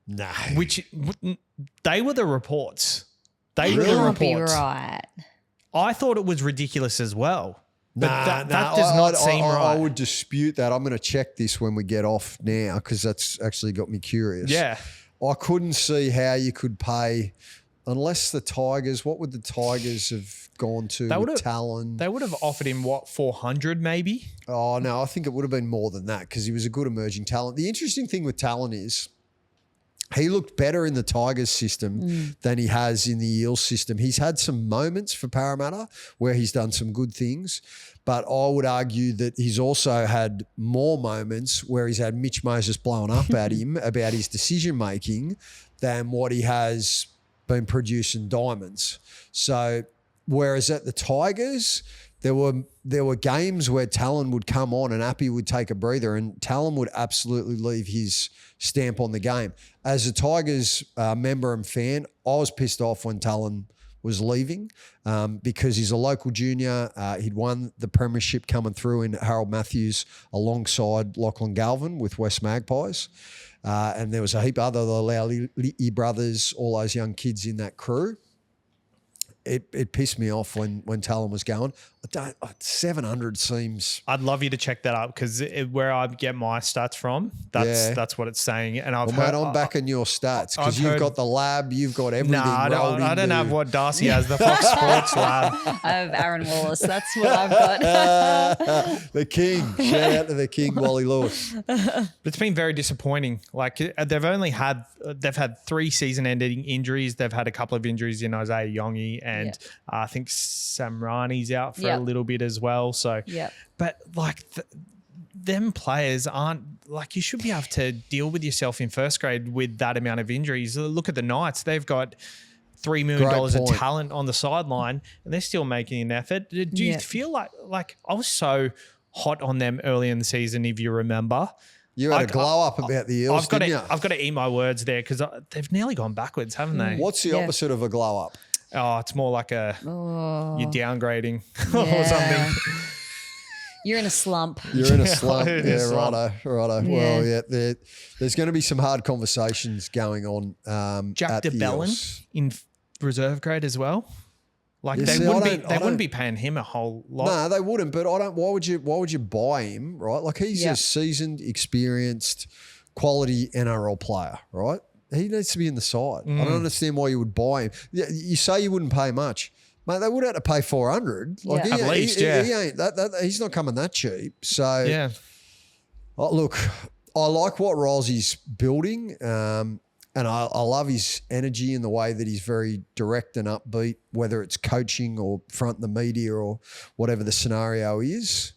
No. Which they were the reports. They were the reports. Be right. I thought it was ridiculous as well. But that does not seem right. I would dispute that. I'm going to check this when we get off now because that's actually got me curious. Yeah. I couldn't see how you could pay unless the Tigers, what would the Tigers have gone to with Talon? They would have offered him, 400 maybe? Oh, no, I think it would have been more than that because he was a good emerging talent. The interesting thing with Talon is he looked better in the Tigers system than he has in the Eels system. He's had some moments for Parramatta where he's done some good things, but I would argue that he's also had more moments where he's had Mitch Moses blowing up at him about his decision-making than what he has been producing diamonds. So whereas at the Tigers, there were games where Talon would come on and Appy would take a breather and Talon would absolutely leave his stamp on the game. As a Tigers member and fan, I was pissed off when Talon was leaving because he's a local junior. He'd won the premiership coming through in Harold Matthews alongside Lachlan Galvin with West Magpies. And there was a heap of other Lauli brothers, all those young kids in that crew. It pissed me off when Talon was going. 700 seems. I'd love you to check that up because where I get my stats from, that's what it's saying. And I've heard, mate, I'm backing your stats because you've got the lab, you've got everything. I don't have what Darcie has, the Fox Sports lab. I have Aaron Wallace. That's what I've got. The king. Shout out to the king, Wally Lewis. It's been very disappointing. Like they've had 3 season-ending injuries. They've had a couple of injuries in Isaiah Yongi and I think Samrani's out for a little bit as well. So, but like them players aren't like, you should be able to deal with yourself in first grade with that amount of injuries. Look at the Knights. They've got $3 million of talent on the sideline and they're still making an effort. Do you feel like I was so hot on them early in the season, if you remember? You had a glow up about the Eels, didn't you? I've got to eat my words there because they've nearly gone backwards, haven't they? What's the opposite of a glow up? Oh, it's more like you're downgrading or something. You're in a slump. You're in a slump. Righto. Well, there's going to be some hard conversations going on. Jack DeBellin in reserve grade as well. Like they wouldn't be paying him a whole lot. No, they wouldn't. But why would you buy him? Right? Like he's a seasoned, experienced, quality NRL player. Right? He needs to be in the side. I don't understand why you would buy him. You say you wouldn't pay much. Mate, they would have to pay 400. Like at least, he ain't he's not coming that cheap. So look, I like what Rossie's building, and I love his energy in the way that he's very direct and upbeat, whether it's coaching or front the media or whatever the scenario is.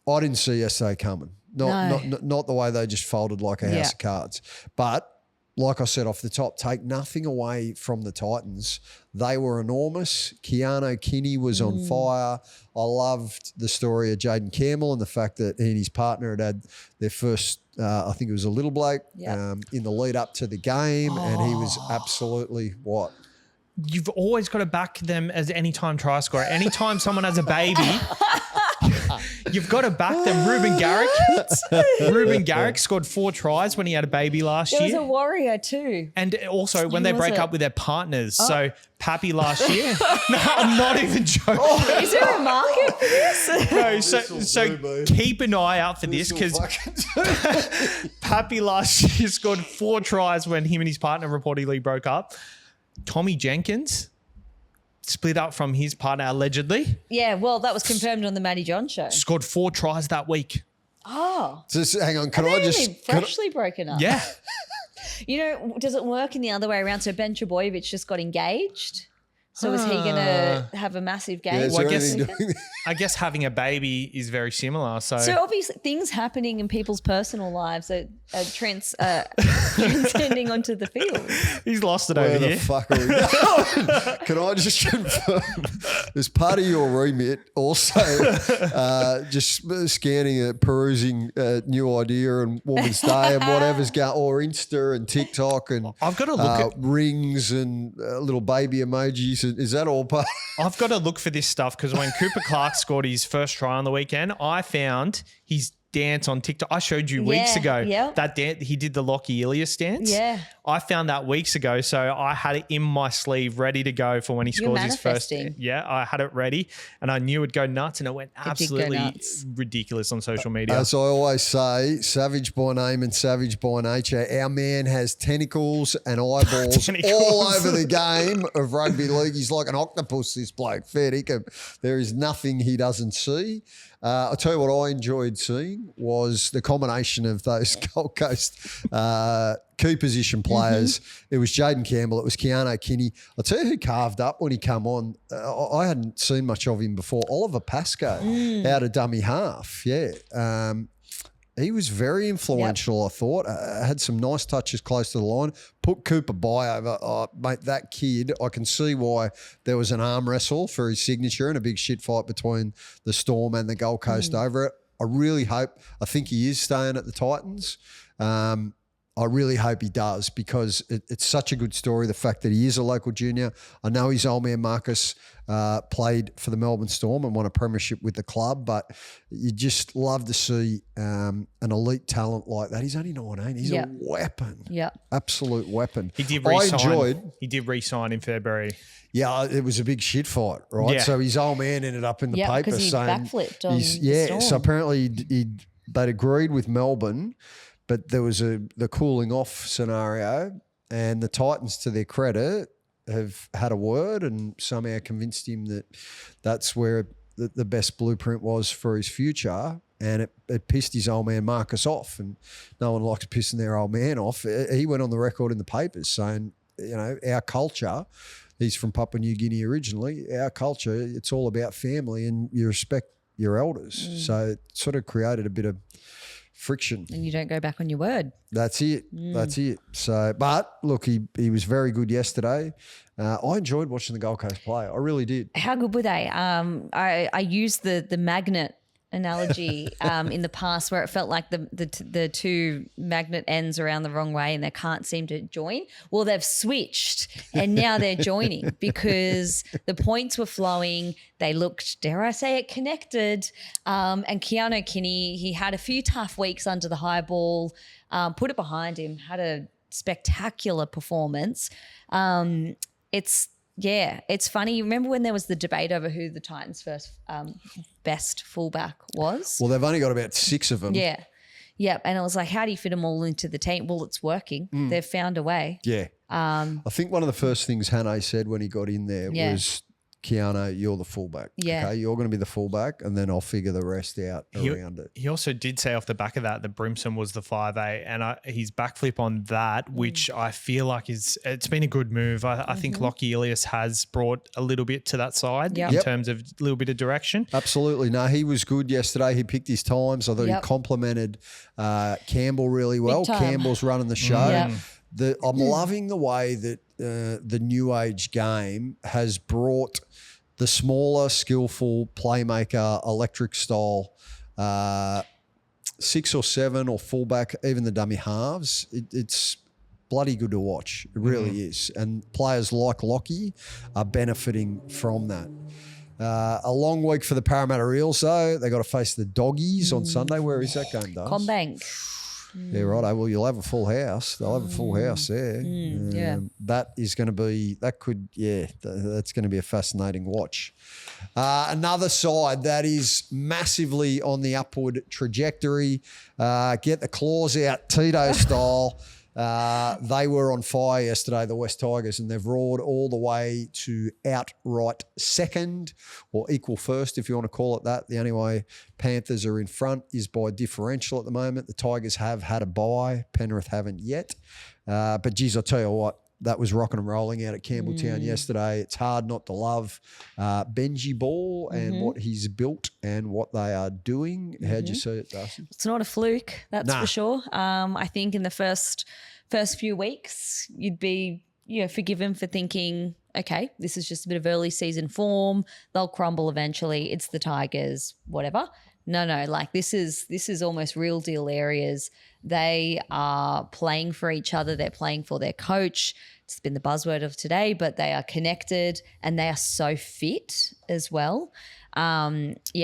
I didn't see yesterday coming. Not the way they just folded like a house of cards, but. Like I said off the top, take nothing away from the Titans. They were enormous. Keanu Kinney was on fire. I loved the story of Jaden Campbell and the fact that he and his partner had their first, I think it was a little bloke, in the lead up to the game, and he was absolutely what? You've always got to back them as anytime try scorer. Anytime someone has a baby, you've got to back them. Ruben Garrick scored 4 tries when he had a baby last year. There was a Warrior too. And also when they break up with their partners. So Pappy last year. No, I'm not even joking. Is there a market for this? No, so keep an eye out for this because Pappy last year scored 4 tries when him and his partner reportedly broke up. Tommy Jenkins split up from his partner allegedly. Yeah, well, that was confirmed on the Matty John show. Scored 4 tries that week. Oh. Just hang on, freshly broken up? Yeah. You know, does it work in the other way around? So Ben Trebojevic just got engaged. So is he going to have a massive game? Yeah, well, I guess having a baby is very similar. So obviously things happening in people's personal lives are transcending onto the field. He's lost it Where over the here. fuck are we going? Can I just confirm, as part of your remit, also just scanning, perusing New Idea and Woman's Day and whatever's going, or Insta and TikTok and I've got to look at rings and little baby emojis. Is that all part? I've got to look for this stuff because when Cooper Clark scored his first try on the weekend, I found his dance on TikTok. I showed you weeks ago that dance. He did the Lockie Ilias dance. Yeah. I found that weeks ago. So I had it in my sleeve ready to go for when he scores his first. Yeah, I had it ready and I knew it'd go nuts and it went absolutely ridiculous on social media. As I always say, savage by name and savage by nature, our man has tentacles and eyeballs all over the game of rugby league. He's like an octopus, this bloke. Fair dinkum. There is nothing he doesn't see. I'll tell you what I enjoyed seeing was the combination of those Gold Coast key position players. It was Jaden Campbell. It was Keanu Kinney. I'll tell you who carved up when he come on. I hadn't seen much of him before. Oliver Pascoe out of dummy half. Yeah. He was very influential, I thought. Had some nice touches close to the line. Put Cooper by over. Oh, mate, that kid, I can see why there was an arm wrestle for his signature and a big shit fight between the Storm and the Gold Coast over it. I really hope, I think he is staying at the Titans. I really hope he does, because it's such a good story, the fact that he is a local junior. I know his old man Marcus played for the Melbourne Storm and won a premiership with the club, but you just love to see an elite talent like that. He's only 19. He's a weapon. Yeah. Absolute weapon. He did re-sign in February. Yeah, it was a big shit fight, right? Yeah. So his old man ended up in the paper because he saying backflipped on the Storm. So apparently they'd agreed with Melbourne, but there was the cooling off scenario, and the Titans, to their credit, have had a word and somehow convinced him that that's where the best blueprint was for his future, and it pissed his old man Marcus off, and no one likes pissing their old man off. He went on the record in the papers saying, our culture, he's from Papua New Guinea originally, our culture, it's all about family and you respect your elders. So it sort of created a bit of friction. And you don't go back on your word. That's it. That's it. So, but look, he was very good yesterday. I enjoyed watching the Gold Coast play. I really did. How good were they? I used the magnet analogy in the past, where it felt like the two magnet ends around the wrong way and they can't seem to join. Well, they've switched and now they're joining, because the points were flowing. They looked, dare I say it, connected. And Keanu Kinney, he had a few tough weeks under the high ball, put it behind him, had a spectacular performance. It's funny. Remember when there was the debate over who the Titans' first best fullback was? Well, they've only got about 6 of them. Yeah. Yep. And it was like, how do you fit them all into the team? Well, it's working. They've found a way. Yeah. I think one of the first things Hannay said when he got in there was, Keanu, you're the fullback. Yeah. Okay, you're going to be the fullback, and then I'll figure the rest out around it. He also did say off the back of that Brimson was the 5'8", and his backflip on that, which I feel like it's been a good move. I think Lockie Ilias has brought a little bit to that side in terms of a little bit of direction. Absolutely. No, he was good yesterday. He picked his times. I thought he complimented Campbell really well. Campbell's running the show. I'm loving the way that the new age game has brought the smaller, skillful playmaker, electric style 6 or 7 or fullback, even the dummy halves. It's bloody good to watch. It really is. And players like Lockie are benefiting from that. A long week for the Parramatta Eels, though. They got to face the Doggies on Sunday. Where is that game, Darcie? Combank. Yeah, right. Well, you'll have a full house. They'll have a full house there. That is going to be, that's going to be a fascinating watch. Another side that is massively on the upward trajectory. Get the claws out, Tito style. They were on fire yesterday, the West Tigers, and they've roared all the way to outright second, or equal first, if you want to call it that. The only way Panthers are in front is by differential at the moment. The Tigers have had a bye. Penrith haven't yet. But geez, I'll tell you what, that was rocking and rolling out at Campbelltown yesterday. It's hard not to love Benji Ball and what he's built and what they are doing. How'd you see it, Darcie? It's not a fluke, that's for sure. I think in the first few weeks, you'd be forgiven for thinking, okay, this is just a bit of early season form. They'll crumble eventually. It's the Tigers, whatever. No, like this is almost real deal areas. They are playing for each other. They're playing for their coach. It's been the buzzword of today, but they are connected and they are so fit as well. Sania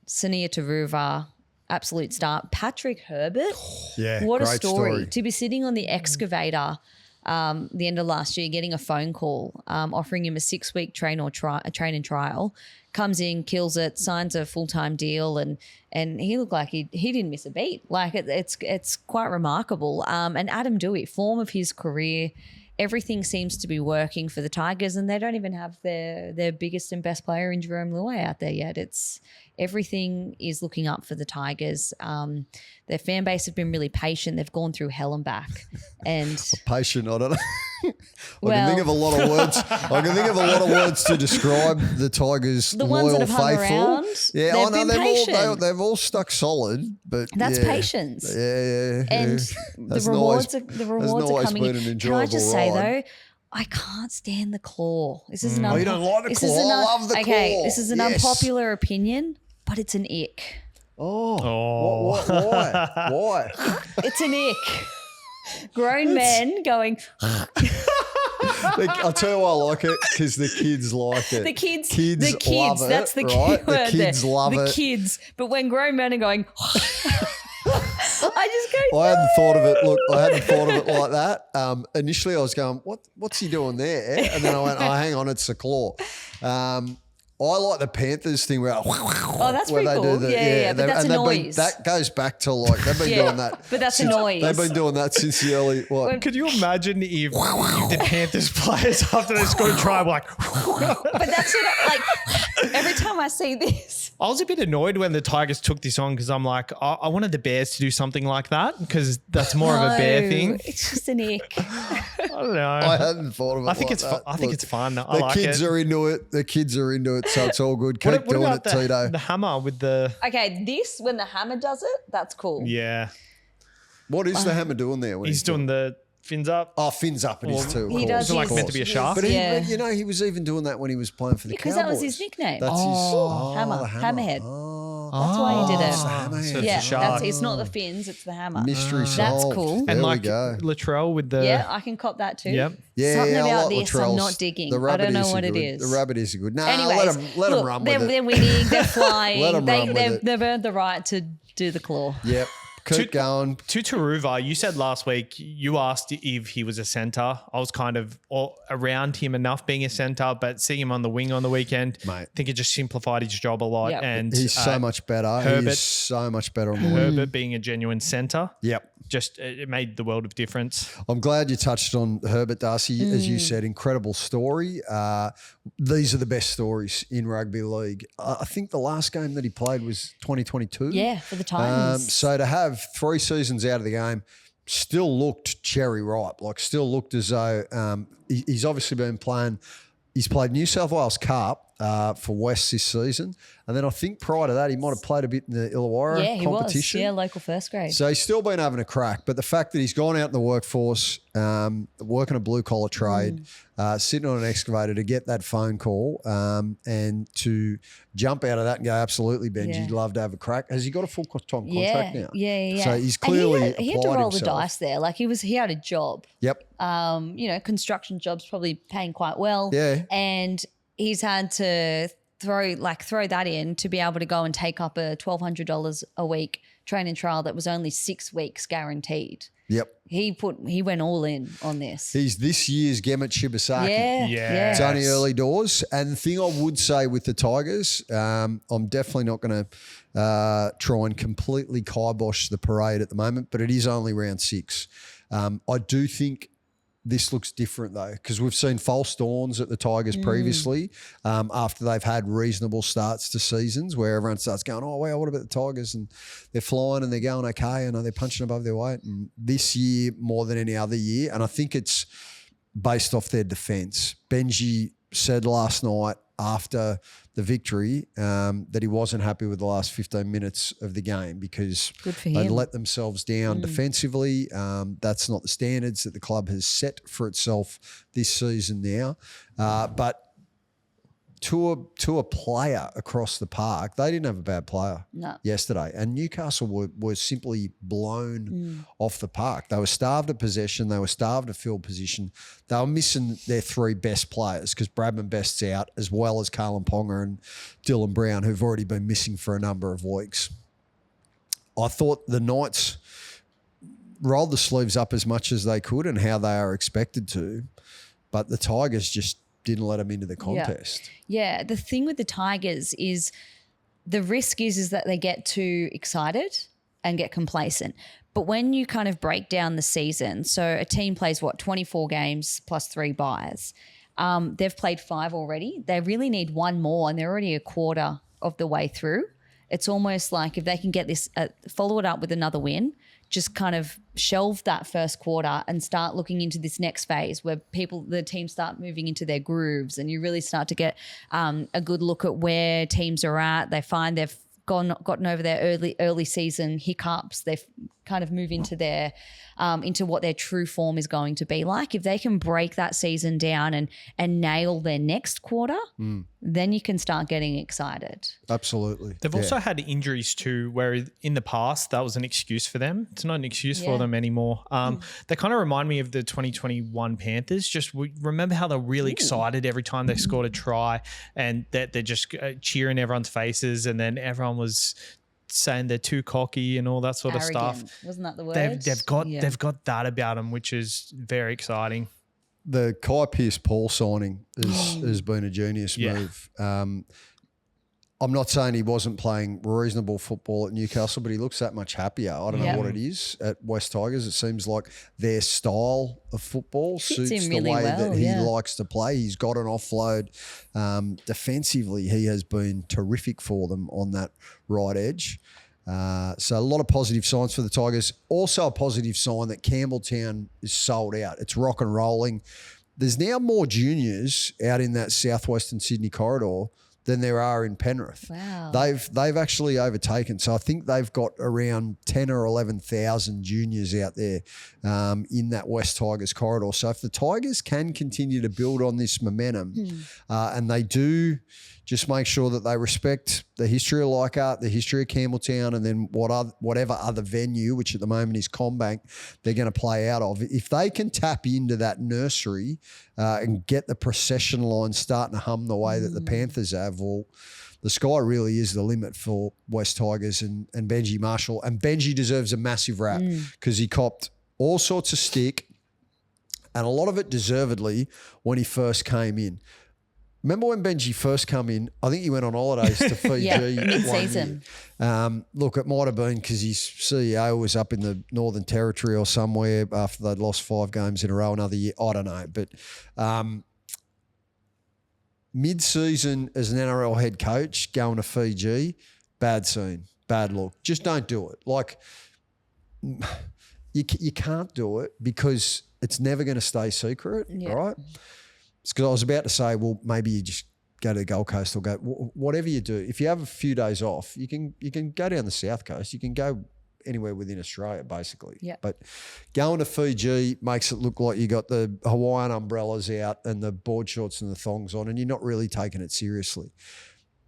Taruva, absolute star. Patrick Herbert, what a story. To be sitting on the excavator the end of last year, getting a phone call offering him a 6-week train and trial, comes in, kills it, signs a full-time deal, and he looked like he didn't miss a beat. Like it's quite remarkable. And Adam Doueihi, form of his career, everything seems to be working for the Tigers, and they don't even have their biggest and best player in Jerome Luai out there yet. Everything is looking up for the Tigers. Their fan base have been really patient. They've gone through hell and back. And patient, I don't know. I can think of a lot of words. I can think of a lot of words to describe the Tigers' the loyal, ones that have hung faithful. Around, yeah, they've I know been patient. they've all stuck solid, but that's patience. Yeah. And the rewards are coming in. Can I just say though, I can't stand the claw. This is you don't like the claw? I love the claw. Okay, this is an unpopular opinion, but it's an ick. Oh. Why? It's an ick. Grown men going. I'll tell you why I like it, because the kids like it. The kids love it, that's the key right? word The kids there. love it. The kids. But when grown men are going, I just go, I hadn't thought of it. Look, I hadn't thought of it like that. Initially, I was going, "What's he doing there?" And then I went, "Oh, hang on, it's a claw." I like the Panthers thing where that's where pretty they cool. do Yeah, but that's a noise. That goes back to like they've been doing that. But that's a since- noise. They've been doing that since the early. What? Could you imagine if the Panthers players after they scored a try were like, But that's it. Like every time I see this, I was a bit annoyed when the Tigers took this on because I'm like, I wanted the Bears to do something like that because that's more of a bear thing. It's just an ick. I don't know. I hadn't thought of it. I think like it's that. I think Look, it's fun. I the like kids it. are into it. The kids are into it, so it's all good. Keep What doing about it, Tito. the hammer with the Okay, this when the hammer does it, that's cool. yeah? What is the hammer doing there? When He's doing the fins up. Oh, fins up it is too. He of does course, like of meant to be a course. shark. But he, Yeah. you know, he was even doing that when he was playing for the Because Cowboys. that was his nickname. That's his Hammer. the Hammerhead. Oh, That's why he did it. it's the hammerhead. So it's Yeah, a shark. it's not the fins, it's the hammer. Mystery That's solved. cool. There And we like go. Latrell with the Yeah, I can cop that too. Yep. Yeah, Something I about like this, I'm Latrell's. not digging. The I don't know Rabbitohs what are it good. is. The Rabbitohs are good. Nah, Anyways, let them look, run with they're it. winning, they're flying. Let 'em run with it. They've earned the right to do the claw. Yep. Keep going. To Taruva, you said last week you asked if he was a centre. I was kind of around him enough being a centre, but seeing him on the wing on the weekend, Mate. I think it just simplified his job a lot. Yep. And He's so much better. Herbert- He's so much better on the wing. Herbert being a genuine centre, Yep. just it made the world of difference. I'm glad you touched on Herbert, Darcie. As you said, incredible story. These are the best stories in rugby league. I think the last game that he played was 2022. Yeah, for the Titans. So to have 3 seasons out of the game, still looked cherry ripe. Like still looked as though he's obviously been playing. He's played New South Wales Cup for West this season, and then I think prior to that he might have played a bit in the Illawarra Yeah, he competition. was. Yeah, local first grade. So he's still been having a crack, but the fact that he's gone out in the workforce, working a blue collar trade, sitting on an excavator to get that phone call, and to jump out of that and go, absolutely, Benji, Yeah. you'd love to have a crack. Has he got a full time contract now? Yeah. So he's And clearly he had to applied roll the himself. dice there. Like he had a job. Yep. Construction jobs probably paying quite well. Yeah. And he's had to throw that in to be able to go and take up a $1,200 a week training trial that was only 6 weeks guaranteed. Yep. He went all in on this. He's this year's Gemmet Shibasaki. Yeah. It's only early doors. And the thing I would say with the Tigers, I'm definitely not going to try and completely kibosh the parade at the moment, but it is only round 6. I do think this looks different though, because we've seen false dawns at the Tigers previously after they've had reasonable starts to seasons where everyone starts going, oh, wow, what about the Tigers? And they're flying and they're going okay and they're punching above their weight. And this year, more than any other year, and I think it's based off their defence. Benji said last night after the victory that he wasn't happy with the last 15 minutes of the game because Good for they'd him. let themselves down defensively. That's not the standards that the club has set for itself this season now. But to a player across the park, they didn't have a bad player yesterday. And Newcastle were simply blown off the park. They were starved of possession. They were starved of field position. They were missing their 3 best players because Bradman Best's out, as well as Carlin Ponga and Dylan Brown, who've already been missing for a number of weeks. I thought the Knights rolled the sleeves up as much as they could and how they are expected to, but the Tigers just didn't let them into the contest. Yeah, the thing with the Tigers is the risk is that they get too excited and get complacent. But when you kind of break down the season, so a team plays 24 games plus 3 buys. They've played 5 already. They really need 1 more and they're already a quarter of the way through. It's almost like if they can get this, follow it up with another win, just kind of shelve that first quarter and start looking into this next phase where the teams start moving into their grooves and you really start to get a good look at where teams are at. They find they've gotten over their early season hiccups. They've kind of move into their into what their true form is going to be like. If they can break that season down and nail their next quarter, then you can start getting excited. Absolutely. They've also had injuries too, where in the past that was an excuse for them. It's not an excuse for them anymore. They kind of remind me of the 2021 Panthers. Just remember how they're really excited every time they scored a try, and that they're just cheering everyone's faces, and then everyone was saying they're too cocky and all that sort Arrogant. of stuff. Wasn't that the word? They've got that about them, which is very exciting. The Kai Pearce-Paul signing has been a genius move. I'm not saying he wasn't playing reasonable football at Newcastle, but he looks that much happier. I don't know what it is at West Tigers. It seems like their style of football suits him really the way well, that he likes to play. He's got an offload. Defensively, he has been terrific for them on that right edge. So a lot of positive signs for the Tigers. Also a positive sign that Campbelltown is sold out. It's rock and rolling. There's now more juniors out in that southwestern Sydney corridor than there are in Penrith. Wow. They've actually overtaken. So I think they've got around 10 or 11,000 juniors out there in that West Tigers corridor. So if the Tigers can continue to build on this momentum and they do just make sure that they respect the history of Leichhardt, the history of Campbelltown, and then whatever other venue, which at the moment is Combank, they're going to play out of. If they can tap into that nursery and get the procession line starting to hum the way that the Panthers have, well, the sky really is the limit for West Tigers and Benji Marshall. And Benji deserves a massive rap because he copped all sorts of stick, and a lot of it deservedly when he first came in. Remember when Benji first come in, I think he went on holidays to Fiji mid-season. Look, it might have been because his CEO was up in the Northern Territory or somewhere after they'd lost 5 games in a row another year. I don't know. But mid-season as an NRL head coach going to Fiji, bad scene, bad look. Just don't do it. Like, you can't do it because it's never going to stay secret, right? Because I was about to say, well, maybe you just go to the Gold Coast or go whatever you do. If you have a few days off, you can go down the South Coast. You can go anywhere within Australia, basically. Yeah. But going to Fiji makes it look like you got the Hawaiian umbrellas out and the board shorts and the thongs on, and you're not really taking it seriously.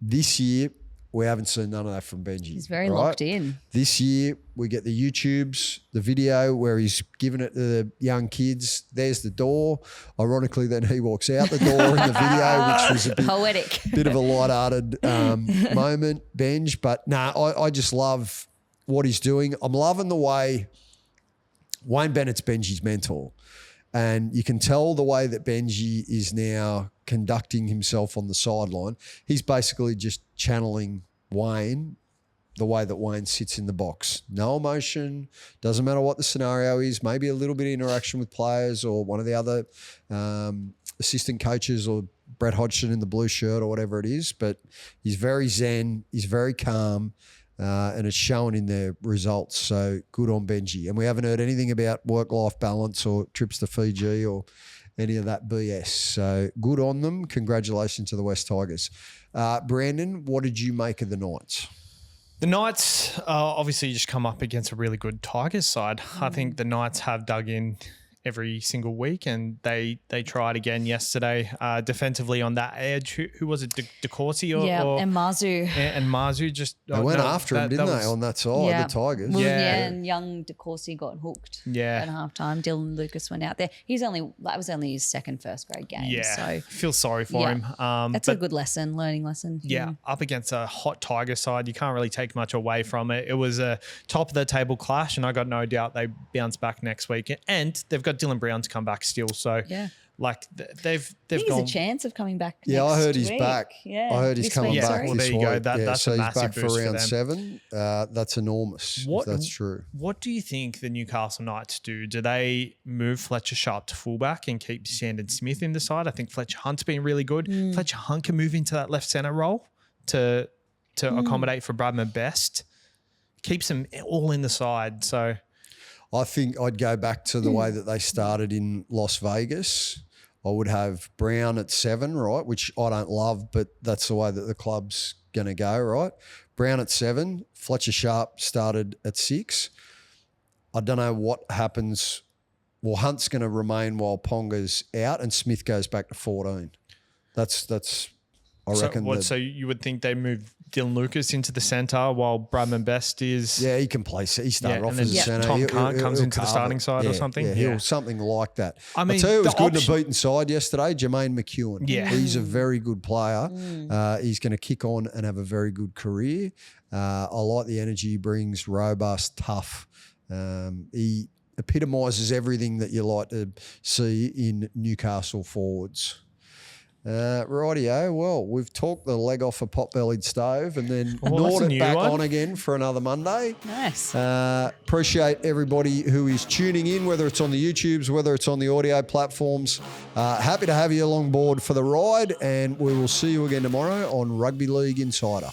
This year, we haven't seen none of that from Benji. He's very locked in. This year, we get the YouTubes, the video where he's giving it to the young kids. There's the door. Ironically, then he walks out the door in the video, which was a Poetic. bit of a light-hearted moment, Benj. But I just love what he's doing. I'm loving the way Wayne Bennett's Benji's mentor. And you can tell the way that Benji is now conducting himself on the sideline. He's basically just channeling Wayne the way that Wayne sits in the box. No emotion, doesn't matter what the scenario is, maybe a little bit of interaction with players or one of the other assistant coaches or Brett Hodgson in the blue shirt or whatever it is. But he's very zen, he's very calm. And it's shown in their results. So good on Benji. And we haven't heard anything about work-life balance or trips to Fiji or any of that BS. So good on them. Congratulations to the West Tigers. Brandon, what did you make of the Knights? The Knights obviously just come up against a really good Tigers side. I think the Knights have dug in every single week, and they tried again yesterday defensively on that edge. Who was it? DeCourcy and Mazu. And Mazu just they went after him, didn't they, on that side, the Tigers? Well, and young DeCourcy got hooked. At halftime. Dylan Lucas went out there. That was only his second first grade game. Yeah, so feel sorry for him. That's a good learning lesson. Yeah, up against a hot Tiger side, you can't really take much away from it. It was a top of the table clash, and I got no doubt they bounce back next week. And they've got Dylan Brown to come back still, so like they've I think gone. There's a chance of coming back. Yeah, next I heard he's week. back. Yeah, I heard he's coming back. Well, this there you go. week. That's so a he's massive back for boost round them. 7. That's enormous. If that's true. What do you think the Newcastle Knights do? Do they move Fletcher Sharp to fullback and keep Sandon Smith in the side? I think Fletcher Hunt's been really good. Fletcher Hunt can move into that left centre role to accommodate for Bradman Best. Keeps them all in the side. So I think I'd go back to the way that they started in Las Vegas. I would have Brown at 7, right, which I don't love, but that's the way that the club's going to go, right? Brown at 7, Fletcher Sharp started at 6. I don't know what happens. Well, Hunt's going to remain while Ponga's out, and Smith goes back to 14. That's. I reckon. So you would think they move Dylan Lucas into the centre while Bradman Best is. Yeah, he can play. He started off as a centre. Tom Carr comes into the starting side or something. Yeah, something like that. I mean, I'll tell you, it was good in a beaten side yesterday. Jermaine McEwen. Yeah, he's a very good player. He's going to kick on and have a very good career. I like the energy he brings. Robust, tough. He epitomises everything that you like to see in Newcastle forwards. Rightio. Well, we've talked the leg off a pot-bellied stove and then gnawed it back on again for another Monday. Nice. Appreciate everybody who is tuning in, whether it's on the YouTubes, whether it's on the audio platforms. Happy to have you along board for the ride, and we will see you again tomorrow on Rugby League Insider.